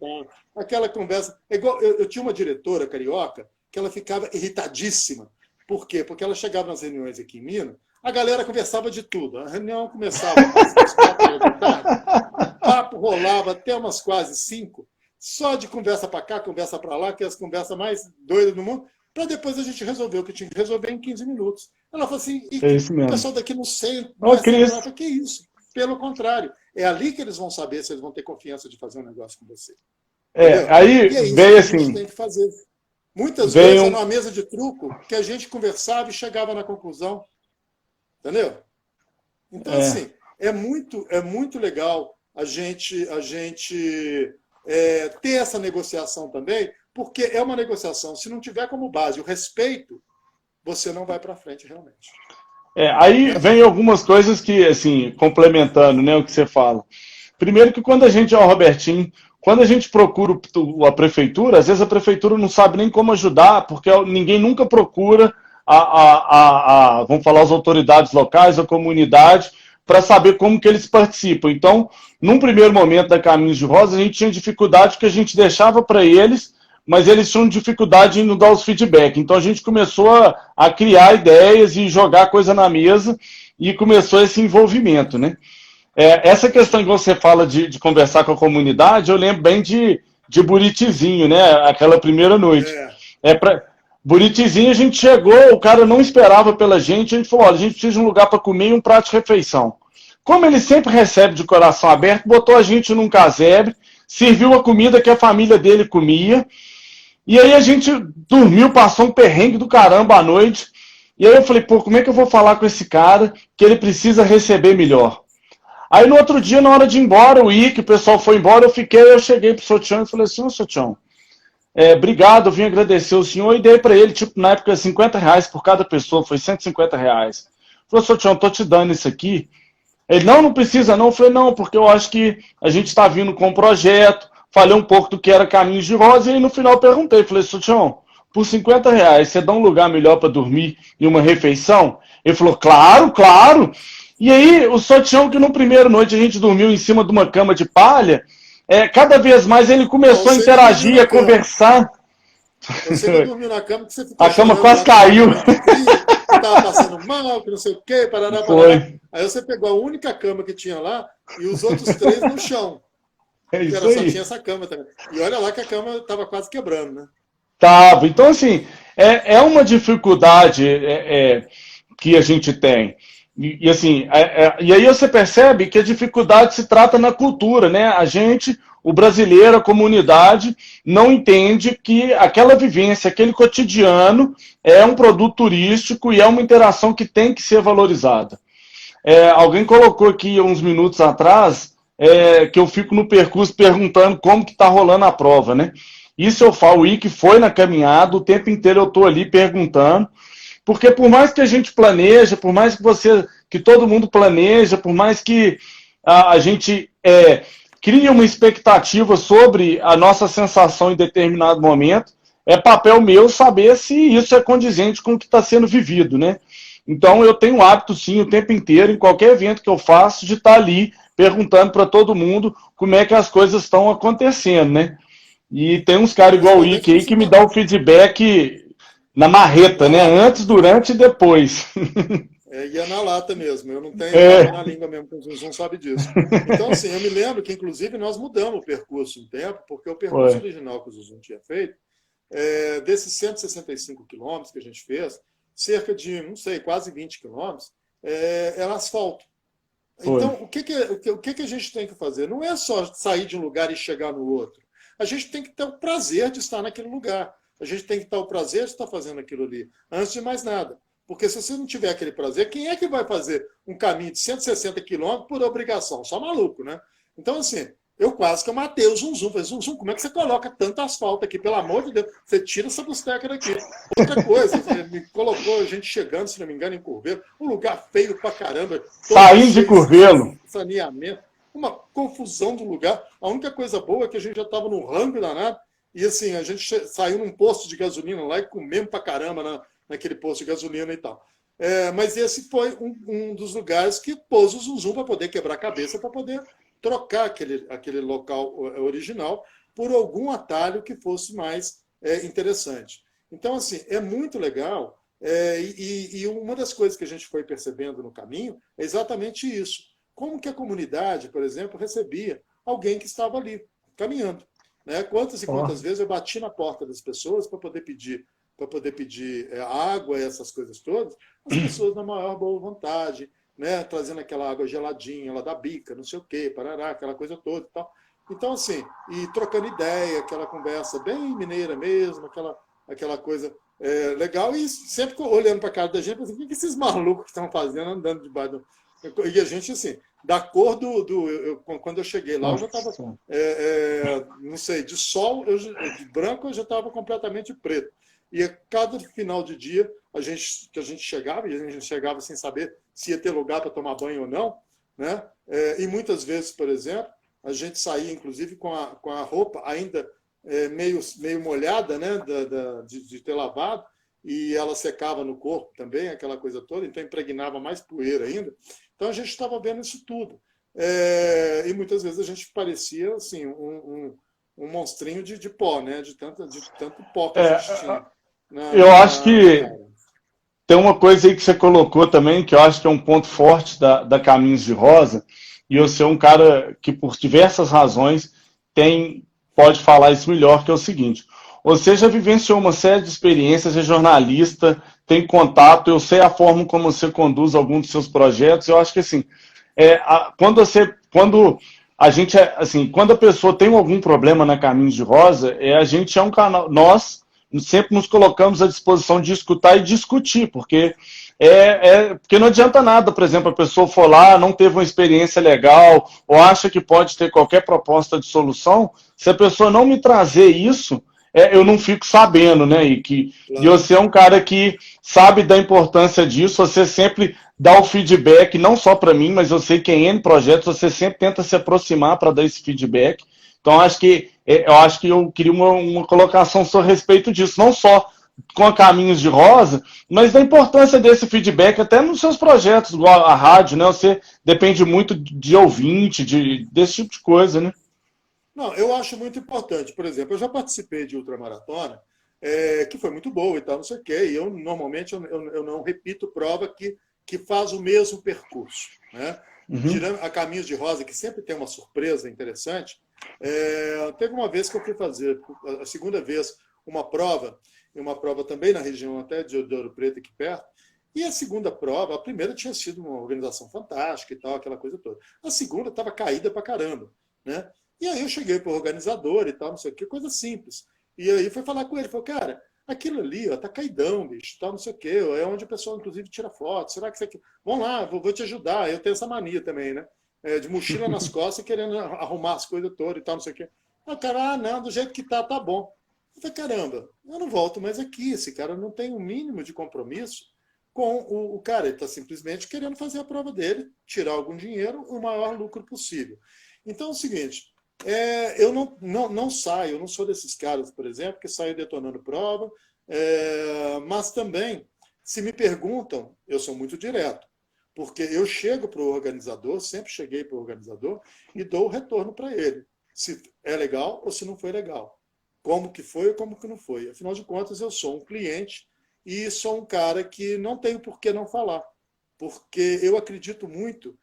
Aquela conversa... É igual, eu tinha uma diretora carioca que ela ficava irritadíssima. Por quê? Porque ela chegava nas reuniões aqui em Minas, a galera conversava de tudo. A reunião começava às 4 da tarde, o papo rolava até umas quase 5, só de conversa para cá, conversa para lá, que é as conversas mais doidas do mundo, para depois a gente resolver o que tinha que resolver em 15 minutos. Ela falou assim, e o pessoal daqui no centro, não é que isso? Pelo contrário, é ali que eles vão saber se eles vão ter confiança de fazer um negócio com você. Aí e é isso veio que assim... a gente tem que fazer. Muitas vezes, numa mesa de truco, que a gente conversava e chegava na conclusão. Entendeu? Então, assim, é muito legal a gente ter essa negociação também, porque é uma negociação. Se não tiver como base o respeito, você não vai para frente realmente. Aí vem algumas coisas que, assim, complementando, né, o que você fala. Primeiro que quando a gente, Robertinho, quando a gente procura a prefeitura, às vezes a prefeitura não sabe nem como ajudar, porque ninguém nunca procura vamos falar, as autoridades locais, a comunidade, para saber como que eles participam. Então, num primeiro momento da Caminhos de Rosa, a gente tinha dificuldade porque a gente deixava para eles, mas eles tinham dificuldade em nos dar os feedback. Então, a gente começou a criar ideias e jogar coisa na mesa e começou esse envolvimento, né? Essa questão que você fala de conversar com a comunidade, eu lembro bem de Buritizinho, né? Aquela primeira noite. Buritizinho, a gente chegou, o cara não esperava pela gente, a gente falou, olha, a gente precisa de um lugar para comer e um prato de refeição. Como ele sempre recebe de coração aberto, botou a gente num casebre, serviu a comida que a família dele comia, e aí a gente dormiu, passou um perrengue do caramba à noite, e aí eu falei, pô, como é que eu vou falar com esse cara que ele precisa receber melhor? Aí no outro dia, na hora de ir embora, o pessoal foi embora, eu cheguei pro Sotião e falei assim, ô Sotião, obrigado, eu vim agradecer o senhor e dei para ele, tipo, na época, R$50 por cada pessoa, foi R$150. Falei, Sotião, tô te dando isso aqui. Ele, não precisa não. Eu falei, não, porque eu acho que a gente está vindo com um projeto, falei um pouco do que era Caminhos de Rosa e no final perguntei, falei, Sotião, por R$50, você dá um lugar melhor para dormir e uma refeição? Ele falou, claro, claro. E aí, o Sotião, que no primeiro noite a gente dormiu em cima de uma cama de palha, cada vez mais ele começou a interagir, a conversar. Você dormiu na cama que você ficou... A cama quase caiu. Que estava passando mal, que não sei o quê, parará. Aí você pegou a única cama que tinha lá e os outros 3 no chão. Isso só aí. tinha essa cama também. E olha lá que a cama estava quase quebrando, né? Tava. Então, assim, é uma dificuldade que a gente tem. E assim, e aí você percebe que a dificuldade se trata na cultura, né? A gente, o brasileiro, a comunidade, não entende que aquela vivência, aquele cotidiano é um produto turístico e é uma interação que tem que ser valorizada. Alguém colocou aqui uns minutos atrás que eu fico no percurso perguntando como que está rolando a prova, né? Isso eu falo, o Ike foi na caminhada, o tempo inteiro eu estou ali perguntando, porque por mais que a gente planeja, por mais que todo mundo planeja, por mais que a gente cria uma expectativa sobre a nossa sensação em determinado momento, é papel meu saber se isso é condizente com o que está sendo vivido, né? Então eu tenho o hábito, sim, o tempo inteiro, em qualquer evento que eu faço, de estar ali perguntando para todo mundo como é que as coisas estão acontecendo, né? E tem uns caras igual o Ike aí que me dá o feedback na marreta, né? Antes, durante e depois. E é na lata mesmo. Eu não tenho na língua mesmo, porque o Zoom sabe disso. Então, assim, eu me lembro que, inclusive, nós mudamos o percurso um tempo, porque o percurso original que o Zoom tinha feito, desses 165 quilômetros que a gente fez, cerca de, não sei, quase 20 quilômetros, era asfalto. Então, o que a gente tem que fazer? Não é só sair de um lugar e chegar no outro. A gente tem que ter o prazer de estar naquele lugar. A gente tem que ter o prazer de estar fazendo aquilo ali, antes de mais nada. Porque se você não tiver aquele prazer, quem é que vai fazer um caminho de 160 quilômetros por obrigação? Só maluco, né? Então, assim, eu quase que eu matei o Zum. Falei, Zum, como é que você coloca tanto asfalto aqui? Pelo amor de Deus, você tira essa busteca daqui. Outra coisa, me colocou a gente chegando, se não me engano, em Curvelo, um lugar feio pra caramba. Saindo de Curvelo. Saneamento, uma confusão do lugar. A única coisa boa é que a gente já estava no rango danado. E assim, a gente saiu num posto de gasolina lá e comemos pra caramba naquele posto de gasolina e tal. Mas esse foi um dos lugares que pôs o Zum Zum para poder quebrar a cabeça, para poder trocar aquele local original por algum atalho que fosse mais interessante. Então, assim, é muito legal. E uma das coisas que a gente foi percebendo no caminho é exatamente isso. Como que a comunidade, por exemplo, recebia alguém que estava ali, caminhando. Né? Quantas e quantas vezes eu bati na porta das pessoas para poder pedir água e essas coisas todas, as pessoas na maior boa vontade, né? Trazendo aquela água geladinha lá da bica, não sei o quê, parará, aquela coisa toda e tal. Então, assim, e trocando ideia, aquela conversa bem mineira mesmo, aquela coisa legal, e sempre olhando para a cara da gente, assim, o que esses malucos estão fazendo andando debaixo do... E a gente, assim, da cor quando eu cheguei lá, eu já estava, não sei, de sol, de branco, eu já estava completamente preto. E a cada final de dia, que a gente chegava, e a gente chegava sem saber se ia ter lugar para tomar banho ou não, né? E muitas vezes, por exemplo, a gente saía, inclusive, com a roupa ainda meio molhada, né? De ter lavado, e ela secava no corpo também, aquela coisa toda, então impregnava mais poeira ainda. Então a gente estava vendo isso tudo. E muitas vezes a gente parecia assim, um monstrinho de pó, né? De tanto pó que a gente tinha. Eu acho que tem uma coisa aí que você colocou também, que eu acho que é um ponto forte da Caminhos de Rosa, e eu sou um cara que, por diversas razões, pode falar isso melhor, que é o seguinte: você já vivenciou uma série de experiências, é jornalista, tem contato, eu sei a forma como você conduz alguns dos seus projetos, eu acho que assim, quando a gente, assim, quando a pessoa tem algum problema na Caminhos de Rosa, a gente é um canal, nós sempre nos colocamos à disposição de escutar e discutir, porque porque não adianta nada, por exemplo, a pessoa for lá, não teve uma experiência legal, ou acha que pode ter qualquer proposta de solução, se a pessoa não me trazer isso, eu não fico sabendo, né? E você é um cara que sabe da importância disso, você sempre dá o feedback, não só para mim, mas eu sei que em N projetos você sempre tenta se aproximar para dar esse feedback. Então, eu acho que eu queria uma colocação a respeito disso, não só com a Caminhos de Rosa, mas da importância desse feedback até nos seus projetos, igual a rádio, né? Você depende muito de ouvinte, desse tipo de coisa, né? Não, eu acho muito importante. Por exemplo, eu já participei de ultramaratona, que foi muito boa e tal, não sei o quê, e eu normalmente eu não repito prova que faz o mesmo percurso. Né? Tirando a Caminhos de Rosa, que sempre tem uma surpresa interessante, teve uma vez que eu fui fazer, a segunda vez, uma prova também na região até de Ouro Preto, aqui perto, e a segunda prova, a primeira tinha sido uma organização fantástica e tal, aquela coisa toda. A segunda estava caída pra caramba, né? E aí eu cheguei para o organizador e tal, não sei o que, coisa simples. E aí foi falar com ele, falou, cara, aquilo ali, ó, tá caidão, bicho, tal, não sei o que, é onde o pessoal, inclusive, tira foto. Será que você quer? Vamos lá, vou te ajudar. Eu tenho essa mania também, né? De mochila nas costas, querendo arrumar as coisas todas e tal, não sei o que. O cara, não, do jeito que tá bom. Eu falei, caramba, eu não volto mais aqui. Esse cara não tem o mínimo de compromisso com o cara. Ele está simplesmente querendo fazer a prova dele, tirar algum dinheiro, o maior lucro possível. Então é o seguinte, eu não saio, eu não sou desses caras, por exemplo, que saio detonando prova, mas também, se me perguntam, eu sou muito direto, porque eu chego para o organizador, sempre cheguei para o organizador, e dou o retorno para ele, se é legal ou se não foi legal, como que foi ou como que não foi. Afinal de contas, eu sou um cliente e sou um cara que não tenho por que não falar, porque eu acredito muito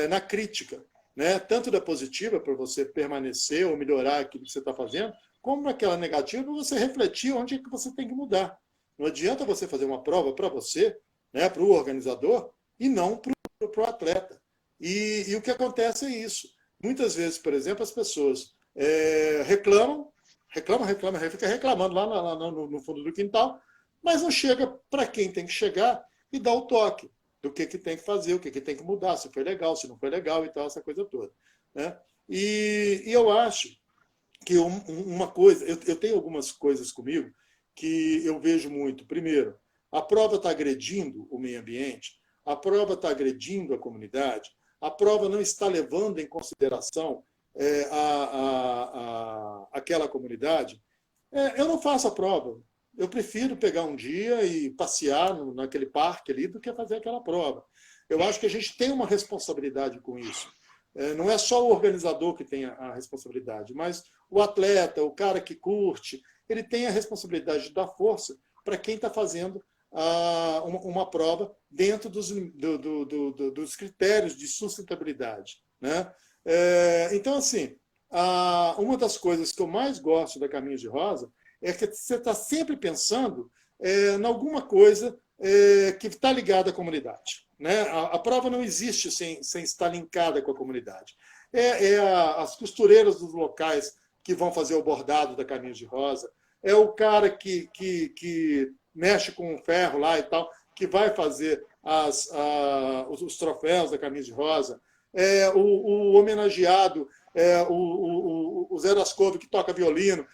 na crítica. Né? Tanto da positiva, para você permanecer ou melhorar aquilo que você está fazendo, como naquela negativa, para você refletir onde é que você tem que mudar. Não adianta você fazer uma prova para você, né, para o organizador, e não para o atleta. E o que acontece é isso. Muitas vezes, por exemplo, as pessoas reclamam, fica reclamando lá no fundo do quintal, mas não chega para quem tem que chegar e dá o toque do que tem que fazer, o que tem que mudar, se foi legal, se não foi legal e tal, essa coisa toda. Né? E eu acho que uma coisa, eu tenho algumas coisas comigo que eu vejo muito. Primeiro, a prova está agredindo o meio ambiente, a prova está agredindo a comunidade, a prova não está levando em consideração aquela comunidade. Eu não faço a prova. Eu prefiro pegar um dia e passear naquele parque ali do que fazer aquela prova. Eu acho que a gente tem uma responsabilidade com isso. Não é só o organizador que tem a responsabilidade, mas o atleta, o cara que curte, ele tem a responsabilidade de dar força para quem está fazendo uma prova dentro dos critérios de sustentabilidade, né? Então, assim, uma das coisas que eu mais gosto da Caminhos de Rosa é que você está sempre pensando em alguma coisa que está ligada à comunidade, né? A prova não existe sem estar linkada com a comunidade. As costureiras dos locais que vão fazer o bordado da Caminhos de Rosa, é o cara que mexe com o ferro lá e tal, que vai fazer os troféus da Caminhos de Rosa, o homenageado, o Zé das Couve que toca violino,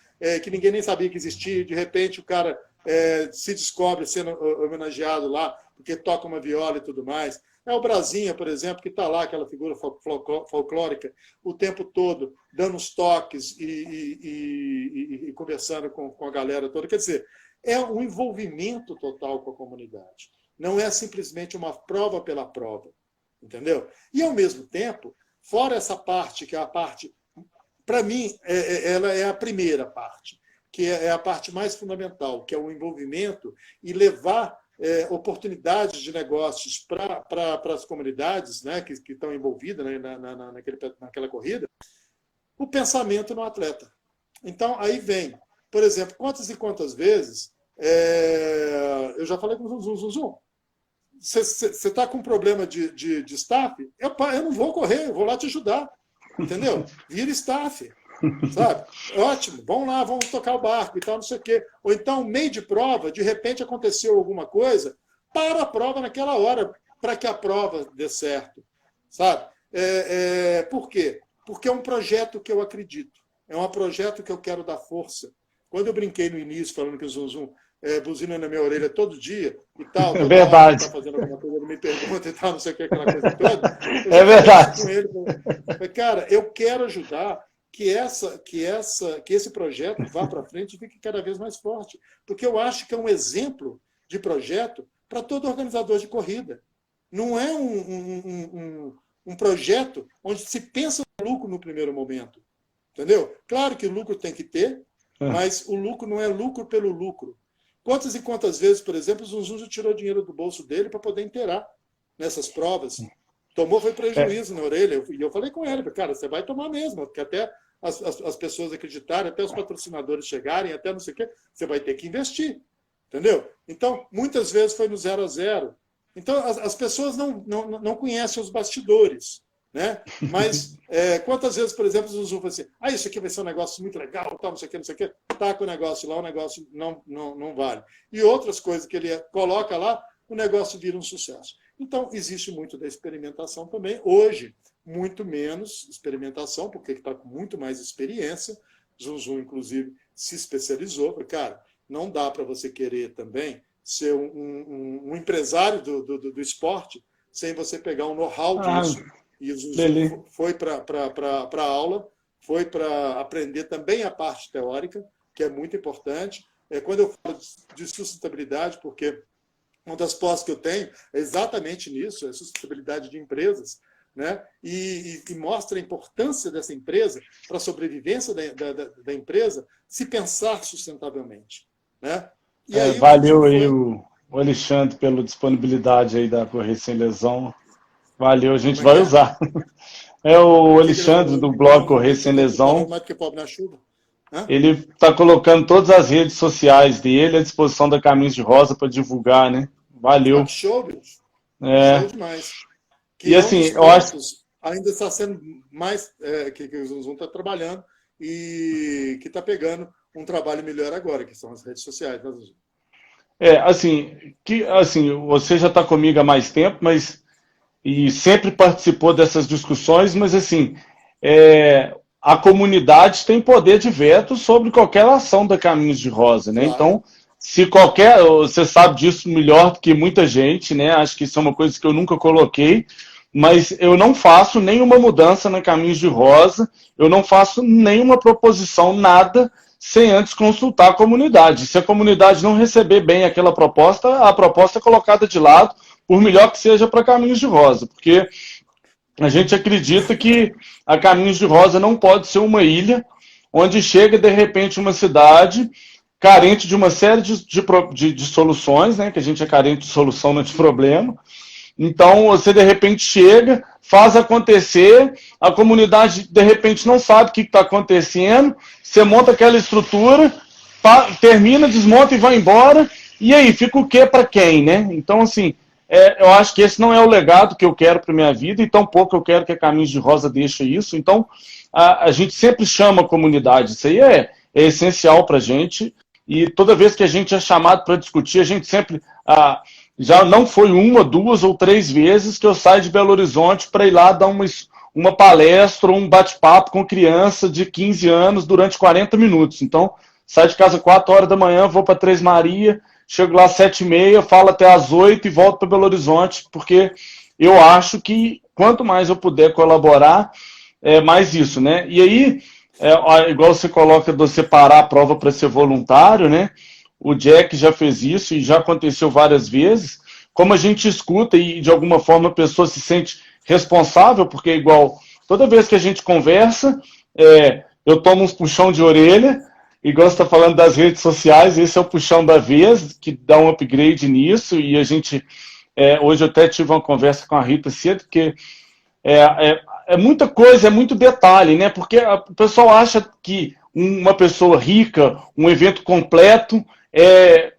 que ninguém nem sabia que existia, de repente o cara se descobre sendo homenageado lá, porque toca uma viola e tudo mais. O Brasinha, por exemplo, que está lá, aquela figura folclórica, o tempo todo, dando uns toques e conversando com a galera toda. Quer dizer, é um envolvimento total com a comunidade. Não é simplesmente uma prova pela prova. Entendeu? E, ao mesmo tempo, fora essa parte, que é a parte, para mim, ela é a primeira parte, que é a parte mais fundamental, que é o envolvimento e levar oportunidades de negócios para as comunidades, né, que estão envolvidas, né, naquela corrida, o pensamento no atleta. Então, aí vem, por exemplo, quantas e quantas vezes eu já falei com o Zum. Você está com problema de staff? Eu não vou correr, eu vou lá te ajudar. Entendeu? Vira staff. Sabe? Ótimo, vamos lá, vamos tocar o barco e tal, não sei o quê. Ou então, meio de prova, de repente aconteceu alguma coisa, para a prova naquela hora, para que a prova dê certo. Sabe? Por quê? Porque é um projeto que eu acredito. É um projeto que eu quero dar força. Quando eu brinquei no início, falando que o Zum buzina na minha orelha todo dia e tal. É verdade. Está fazendo alguma coisa, ele me pergunta e tal, não sei o que, aquela coisa toda. É verdade. Com ele, cara, eu quero ajudar que esse projeto vá para frente e fique cada vez mais forte. Porque eu acho que é um exemplo de projeto para todo organizador de corrida. Não é um projeto onde se pensa no lucro no primeiro momento. Entendeu? Claro que o lucro tem que ter, mas o lucro não é lucro pelo lucro. Quantas e quantas vezes, por exemplo, o Zum tirou dinheiro do bolso dele para poder inteirar nessas provas? Tomou, foi prejuízo na orelha. E eu falei com ele, cara, você vai tomar mesmo, porque até as pessoas acreditarem, até os patrocinadores chegarem, até não sei o quê, você vai ter que investir. Entendeu? Então, muitas vezes foi no 0 a 0. Então, as pessoas não conhecem os bastidores. Né? Mas quantas vezes, por exemplo, o Zum fala assim, isso aqui vai ser um negócio muito legal, tal, não sei o que, taca o negócio lá, o negócio não vale. E outras coisas que ele coloca lá, o negócio vira um sucesso. Então, existe muito da experimentação também. Hoje, muito menos experimentação, porque ele está com muito mais experiência. Zum, inclusive, se especializou. Cara, não dá para você querer também ser um empresário do esporte sem você pegar um know-how disso. E o Zum foi para a aula, foi para aprender também a parte teórica, que é muito importante. Quando eu falo de sustentabilidade, porque uma das pós que eu tenho é exatamente nisso, é sustentabilidade de empresas, né? E mostra a importância dessa empresa para a sobrevivência da empresa se pensar sustentavelmente. Né? E aí, valeu aí o Alexandre pela disponibilidade aí da Correr Sem Lesão. Valeu, a gente vai usar. É o Alexandre do blog Correr Sem Lesão. Ele está colocando todas as redes sociais dele à disposição da Caminhos de Rosa para divulgar, né? Valeu. Show, bicho. Show demais. Que e assim, eu acho ainda está sendo mais que o Zum está trabalhando e que está pegando um trabalho melhor agora, que são as redes sociais, né, Zum? assim, você já está comigo há mais tempo, mas e sempre participou dessas discussões, mas assim, a comunidade tem poder de veto sobre qualquer ação da Caminhos de Rosa, né? Claro. Então, você sabe disso melhor do que muita gente, né? Acho que isso é uma coisa que eu nunca coloquei, mas eu não faço nenhuma mudança na Caminhos de Rosa, eu não faço nenhuma proposição, nada, sem antes consultar a comunidade. Se a comunidade não receber bem aquela proposta, a proposta é colocada de lado, por melhor que seja para Caminhos de Rosa, porque a gente acredita que a Caminhos de Rosa não pode ser uma ilha onde chega, de repente, uma cidade carente de uma série de soluções, né? Que a gente é carente de solução, não de problema. Então, você, de repente, chega, faz acontecer, a comunidade, de repente, não sabe o que está acontecendo, você monta aquela estrutura, termina, desmonta e vai embora, e aí, fica o quê para quem, né? Então, assim, eu acho que esse não é o legado que eu quero para minha vida, e tampouco eu quero que a Caminhos de Rosa deixe isso. Então, a gente sempre chama a comunidade, isso aí é essencial para a gente, e toda vez que a gente é chamado para discutir, a gente sempre... já não foi uma, duas ou três vezes que eu saio de Belo Horizonte para ir lá dar uma palestra ou um bate-papo com criança de 15 anos durante 40 minutos. Então, saio de casa 4 horas da manhã, vou para Três Marias, chego lá às 7h30, falo até às 8 e volto para Belo Horizonte, porque eu acho que quanto mais eu puder colaborar, mais isso, né? E aí, igual você coloca de você parar a prova para ser voluntário, né? O Jack já fez isso e já aconteceu várias vezes. Como a gente escuta e de alguma forma a pessoa se sente responsável, porque igual toda vez que a gente conversa, eu tomo uns puxão de orelha, igual você está falando das redes sociais, esse é o puxão da vez, que dá um upgrade nisso, e a gente, hoje eu até tive uma conversa com a Rita cedo, porque é muita coisa, é muito detalhe, né? Porque o pessoal acha que uma pessoa rica, um evento completo, é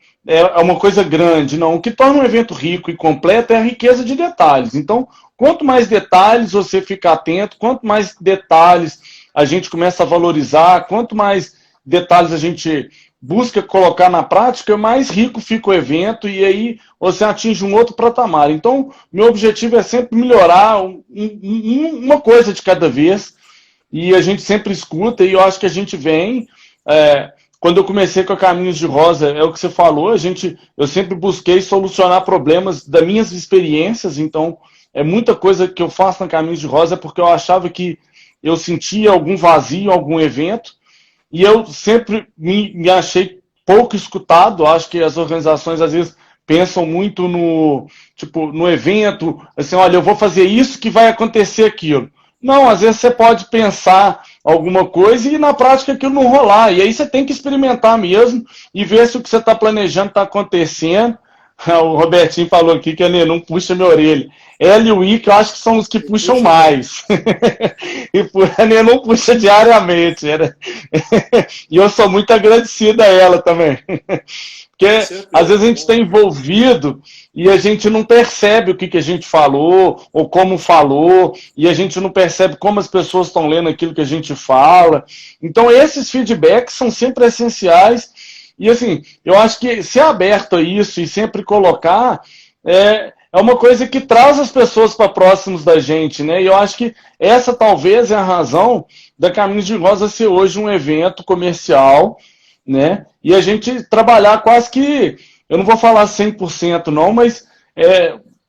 uma coisa grande. Não, o que torna um evento rico e completo é a riqueza de detalhes. Então, quanto mais detalhes você fica atento, quanto mais detalhes a gente começa a valorizar, quanto mais detalhes a gente busca colocar na prática, mais rico fica o evento e aí você atinge um outro patamar. Então, meu objetivo é sempre melhorar uma coisa de cada vez, e a gente sempre escuta, e eu acho que a gente vem... quando eu comecei com a Caminhos de Rosa, é o que você falou, eu sempre busquei solucionar problemas das minhas experiências, então é muita coisa que eu faço na Caminhos de Rosa porque eu achava que eu sentia algum vazio em algum evento, e eu sempre me achei pouco escutado. Acho que as organizações às vezes pensam muito no evento, assim, olha, eu vou fazer isso que vai acontecer aquilo. Não, às vezes você pode pensar alguma coisa e na prática aquilo não rolar. E aí você tem que experimentar mesmo e ver se o que você está planejando está acontecendo. O Robertinho falou aqui que a Nenê puxa minha orelha. Ela e o Ick, eu acho que são os que puxam mais. E a Nenê não puxa diariamente. E eu sou muito agradecido a ela também. Porque às vezes a gente está envolvido e a gente não percebe o que a gente falou ou como falou, e a gente não percebe como as pessoas estão lendo aquilo que a gente fala. Então esses feedbacks são sempre essenciais. E assim, eu acho que ser aberto a isso e sempre colocar é uma coisa que traz as pessoas para próximos da gente, né? E eu acho que essa talvez é a razão da Caminhos de Rosa ser hoje um evento comercial, né? E a gente trabalhar quase que, eu não vou falar 100% não, mas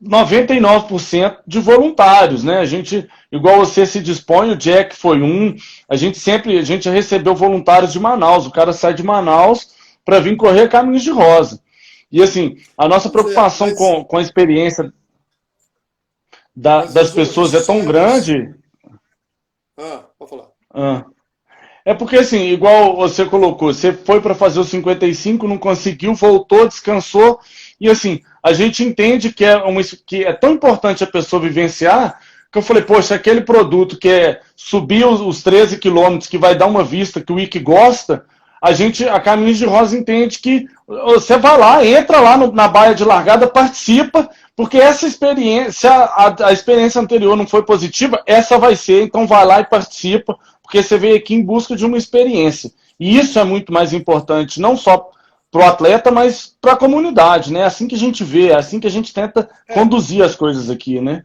99% de voluntários, né? A gente, igual você se dispõe, o Jack foi a gente recebeu voluntários de Manaus, o cara sai de Manaus para vir correr Caminhos de Rosa. E assim, a nossa preocupação com a experiência das pessoas é tão grande... Pode falar. É porque, assim, igual você colocou, você foi para fazer os 55, não conseguiu, voltou, descansou, e assim, a gente entende que é tão importante a pessoa vivenciar, que eu falei, poxa, aquele produto que é subir os 13 quilômetros, que vai dar uma vista que o Ick gosta, a Caminhos de Rosa entende que você vai lá, entra lá na baia de largada, participa, porque essa experiência, se a experiência anterior não foi positiva, essa vai ser, então vai lá e participa, porque você veio aqui em busca de uma experiência. E isso é muito mais importante, não só para o atleta, mas para a comunidade, né? É assim que a gente vê, é assim que a gente tenta conduzir as coisas aqui, né?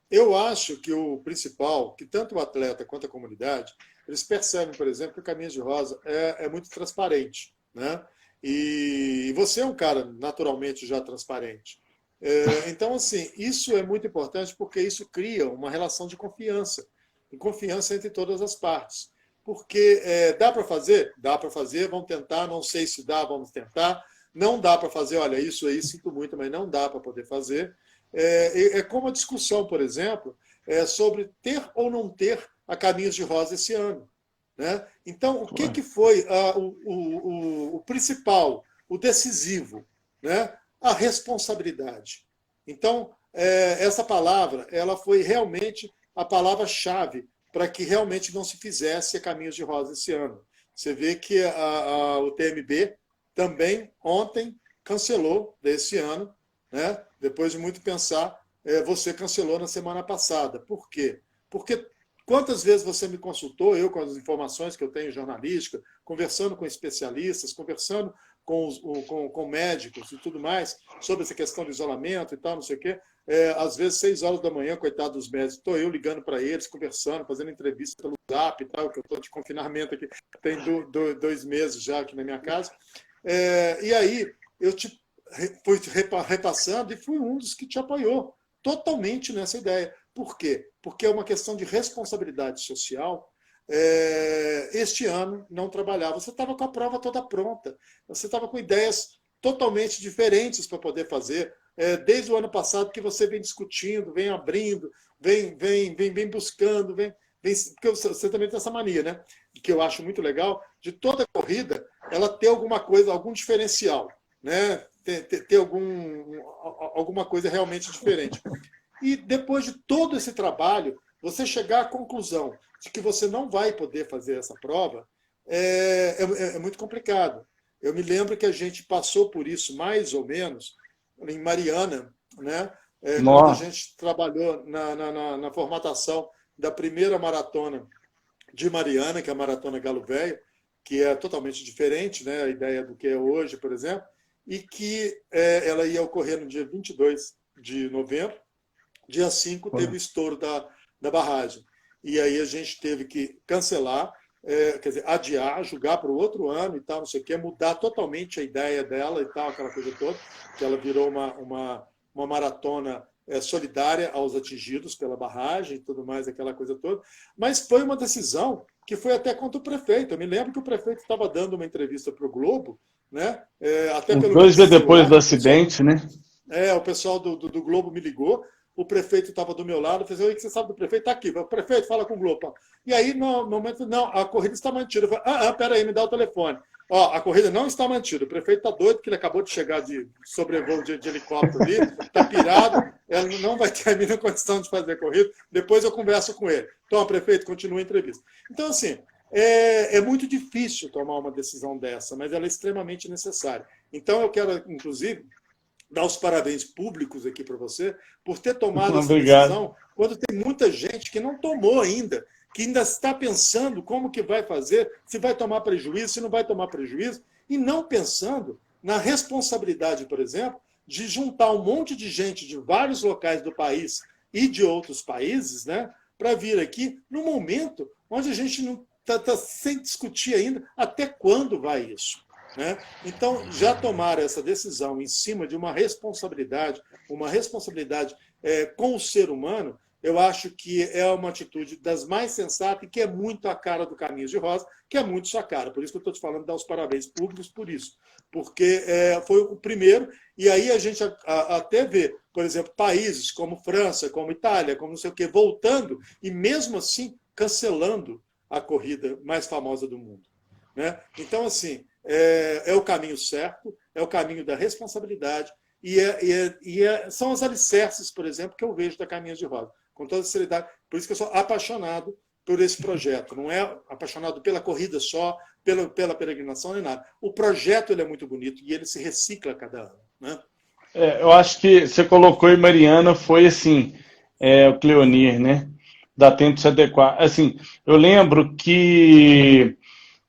Eu acho que o principal, que tanto o atleta quanto a comunidade, eles percebem, por exemplo, que o Caminhos de Rosa é muito transparente, né? E você é um cara naturalmente já transparente. Então, assim, isso é muito importante porque isso cria uma relação de confiança, entre todas as partes. porque dá para fazer? Dá para fazer, vamos tentar, não sei se dá, vamos tentar. Não dá para fazer, olha, isso aí sinto muito, mas não dá para poder fazer. É como a discussão, por exemplo, sobre ter ou não ter a Caminhos de Rosa esse ano. Né? Então, o que foi o principal, o decisivo? Né? A responsabilidade. Então, essa palavra ela foi realmente a palavra-chave para que realmente não se fizesse a Caminhos de Rosa esse ano. Você vê que o TMB também ontem cancelou desse ano, né? Depois de muito pensar, você cancelou na semana passada. Por quê? Porque quantas vezes você me consultou, eu com as informações que eu tenho jornalística, conversando com especialistas, conversando com médicos e tudo mais, sobre essa questão do isolamento e tal, não sei o quê. Às vezes, 6 horas da manhã, coitado dos médicos, estou eu ligando para eles, conversando, fazendo entrevista pelo Zap e tal, que eu estou de confinamento aqui, tem 2 meses já aqui na minha casa. E aí, eu fui repassando e fui um dos que te apoiou totalmente nessa ideia. Por quê? Porque é uma questão de responsabilidade social. Este ano não trabalhava. Você estava com a prova toda pronta. Você estava com ideias totalmente diferentes para poder fazer. Desde o ano passado que você vem discutindo, vem abrindo, vem buscando, porque você também tem essa mania, né? Que eu acho muito legal, de toda corrida ela ter alguma coisa, algum diferencial, né? Ter alguma coisa realmente diferente. E depois de todo esse trabalho, você chegar à conclusão de que você não vai poder fazer essa prova é muito complicado. Eu me lembro que a gente passou por isso, mais ou menos, em Mariana, né? Quando a gente trabalhou na formatação da primeira maratona de Mariana, que é a Maratona Galo Velho, que é totalmente diferente, né? A ideia do que é hoje, por exemplo, e que ela ia ocorrer no dia 22 de novembro. Dia 5 teve o estouro da barragem. E aí a gente teve que cancelar, quer dizer, adiar, jogar para o outro ano e tal, não sei o quê, mudar totalmente a ideia dela e tal, aquela coisa toda, que ela virou uma maratona solidária aos atingidos pela barragem e tudo mais, aquela coisa toda. Mas foi uma decisão que foi até contra o prefeito. Eu me lembro que o prefeito estava dando uma entrevista para o Globo, né? Até pelo 2 dias depois do acidente, né? O pessoal do Globo me ligou, o prefeito estava do meu lado, fez: "Oi, que você sabe do prefeito? Está aqui, o prefeito fala com o Globo." E aí, no momento, não, a corrida está mantida. Eu falei: peraí, me dá o telefone. A corrida não está mantida. O prefeito está doido, porque ele acabou de chegar de sobrevoo de helicóptero ali, está pirado, ele não vai ter a mínima condição de fazer a corrida. Depois eu converso com ele. Então, prefeito, continua a entrevista. Então, assim, é muito difícil tomar uma decisão dessa, mas ela é extremamente necessária. Então, eu quero, inclusive, dar os parabéns públicos aqui para você por ter tomado essa decisão, quando tem muita gente que não tomou ainda, que ainda está pensando como que vai fazer, se vai tomar prejuízo, se não vai tomar prejuízo, e não pensando na responsabilidade, por exemplo, de juntar um monte de gente de vários locais do país e de outros países, né, para vir aqui no momento onde a gente não está sem discutir ainda até quando vai isso. Né? Então, já tomaram essa decisão em cima de uma responsabilidade com o ser humano, eu acho que é uma atitude das mais sensatas e que é muito a cara do Caminhos de Rosa, que é muito sua cara. Por isso que eu estou te falando, dar os parabéns públicos por isso. Porque foi o primeiro, e aí a gente até vê, por exemplo, países como França, como Itália, como não sei o quê, voltando e mesmo assim cancelando a corrida mais famosa do mundo. Né? Então, assim, é o caminho certo, é o caminho da responsabilidade são os alicerces, por exemplo, que eu vejo da Caminhos de Rosa, com toda sinceridade. Por isso que eu sou apaixonado por esse projeto. Não é apaixonado pela corrida só, pela peregrinação, nem nada. O projeto ele é muito bonito e ele se recicla a cada ano. Né? Eu acho que você colocou em Mariana, foi assim, o Cleonir, né? Dá tempo de se adequar. Assim, eu lembro que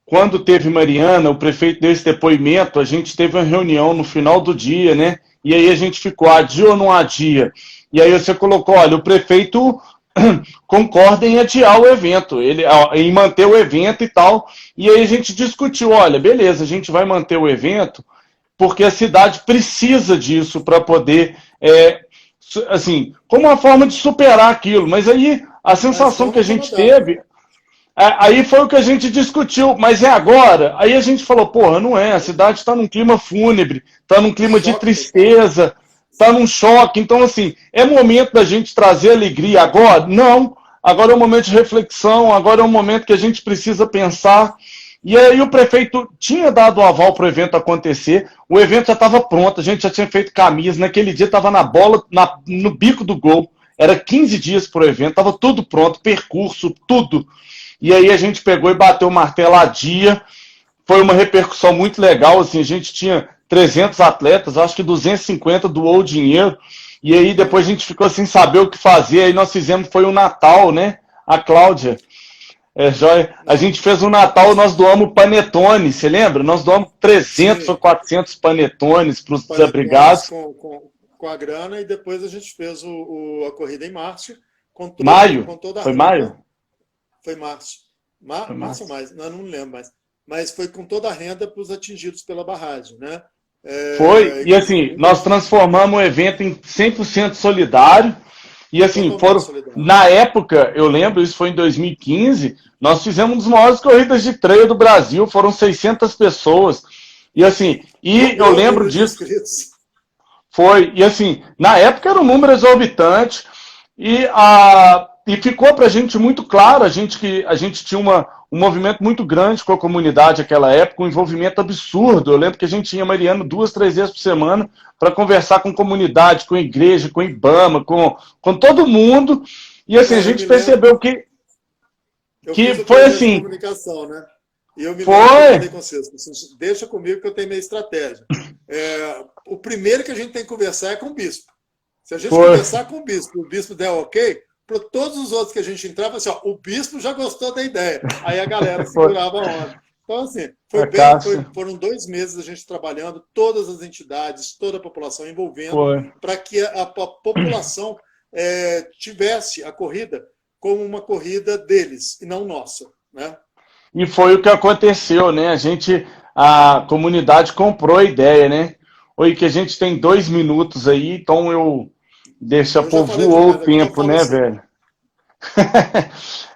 quando teve Mariana, o prefeito deu esse depoimento, a gente teve uma reunião no final do dia, né? E aí a gente ficou, adia ou não adia? E aí você colocou, olha, o prefeito concorda em adiar o evento, em manter o evento e tal. E aí a gente discutiu, olha, beleza, a gente vai manter o evento, porque a cidade precisa disso para poder, assim, como uma forma de superar aquilo. Mas aí a sensação que a gente teve... Aí foi o que a gente discutiu, mas é agora? Aí a gente falou, porra, não é, a cidade está num clima fúnebre, está num clima de Choque total. tristeza, está num choque. Então, assim, é momento da gente trazer alegria agora? Não. Agora é um momento de reflexão, agora é um momento que a gente precisa pensar. E aí o prefeito tinha dado o aval para o evento acontecer, o evento já estava pronto, a gente já tinha feito camisa, naquele dia estava na bola, no bico do gol, era 15 dias para o evento, estava tudo pronto, percurso, tudo. E aí a gente pegou e bateu o martelo a dia. Foi uma repercussão muito legal. Assim, a gente tinha 300 atletas, acho que 250 doou dinheiro. E aí depois a gente ficou sem saber o que fazer. Aí nós fizemos, foi o Natal, né? A Cláudia, joia. A gente fez um Natal, nós doamos panetone, você lembra? Nós doamos 300 Sim, ou 400 panetones para os panetones desabrigados. com a grana, e depois a gente fez a corrida em março, Maio? com toda a Foi renda. maio? Foi março. Foi Março ou março. mais? Não lembro mais. Mas foi com toda a renda para os atingidos pela barragem, né? Foi, e Inclusive, assim, nós transformamos o evento em 100% solidário, e assim, totalmente foram, solidário. na época, eu lembro, isso foi em 2015, nós fizemos uma das maiores corridas de trail do Brasil, foram 600 pessoas, e assim, e eu Dobrou o lembro número de disso, inscritos. foi, e assim, na época era um número exorbitante, e ficou para a gente muito claro, que a gente tinha um movimento muito grande com a comunidade naquela época, um envolvimento absurdo. Eu lembro que a gente tinha Mariano 2, 3 vezes por semana para conversar com comunidade, com a igreja, com o IBAMA, com todo mundo. E assim, a Não, eu gente me lembro. percebeu Eu que fiz o foi projeto de assim, comunicação, né? E eu me lembro que eu foi, falei com vocês, assim, deixa comigo que eu tenho minha estratégia. O primeiro que a gente tem que conversar é com o bispo. Se a gente foi, conversar com o bispo der ok, para todos os outros que a gente entrava, assim, ó, o bispo já gostou da ideia. Aí a galera foi segurava a onda. Então, assim, a Cássia, foram 2 meses a gente trabalhando, todas as entidades, toda a população envolvendo, foi. para que a população tivesse a corrida como uma corrida deles e não nossa, né? E foi o que aconteceu, né? A comunidade comprou a ideia, né? Oi, que a gente tem 2 minutos aí, então deixa, Eu já pô, falei voou o demais, agora eu tempo, falo né, assim. velho?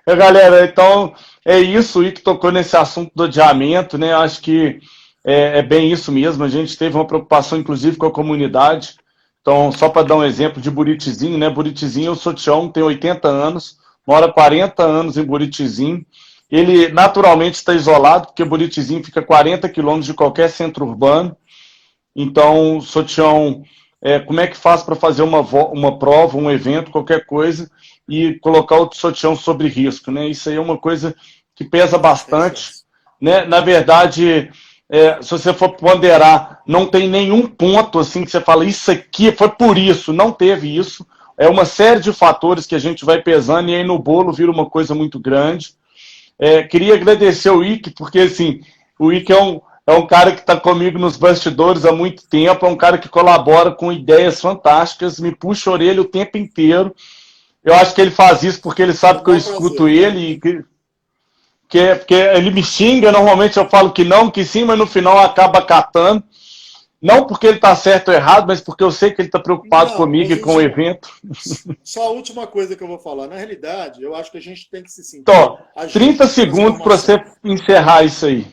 Galera, então é isso aí que tocou nesse assunto do adiamento, né? Acho que é bem isso mesmo. A gente teve uma preocupação, inclusive, com a comunidade. Então, só para dar um exemplo de Buritizinho, né? Buritizinho, o Sotião tem 80 anos, mora 40 anos em Buritizinho. Ele naturalmente está isolado, porque Buritizinho fica 40 quilômetros de qualquer centro urbano. Então, Sotião, como é que faz para fazer uma prova, um evento, qualquer coisa, e colocar o Sotião sobre risco, né? Isso aí é uma coisa que pesa Tem bastante, chance. né? Na verdade, se você for ponderar, não tem nenhum ponto assim que você fala, isso aqui foi por isso, não teve isso. É uma série de fatores que a gente vai pesando e aí no bolo vira uma coisa muito grande. Queria agradecer ao Ike, porque assim, o Ike é um cara que está comigo nos bastidores há muito tempo, é um cara que colabora com ideias fantásticas, me puxa a orelha o tempo inteiro. Eu acho que ele faz isso porque ele É sabe um que eu maior escuto prazer. ele, porque ele me xinga, normalmente eu falo que não, que sim, mas no final acaba acatando. Não porque ele está certo ou errado, mas porque eu sei que ele está preocupado Não, comigo a e com o gente. evento. Só a última coisa que eu vou falar. Na realidade, eu acho que a gente tem que se sentir Então, agente 30 de segundos para você transformação. encerrar isso aí.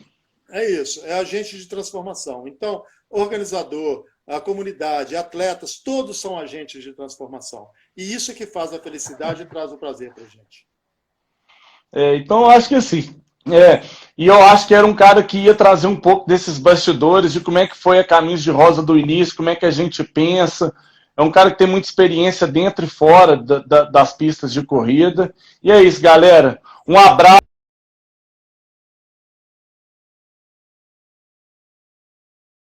É isso, é agente de transformação. Então, organizador, a comunidade, atletas, todos são agentes de transformação. E isso é que faz a felicidade e traz o prazer para a gente. Então, eu acho que assim. E eu acho que era um cara que ia trazer um pouco desses bastidores, de como é que foi a Caminhos de Rosa do início, como é que a gente pensa. É um cara que tem muita experiência dentro e fora das pistas de corrida. E é isso, galera. Um abraço.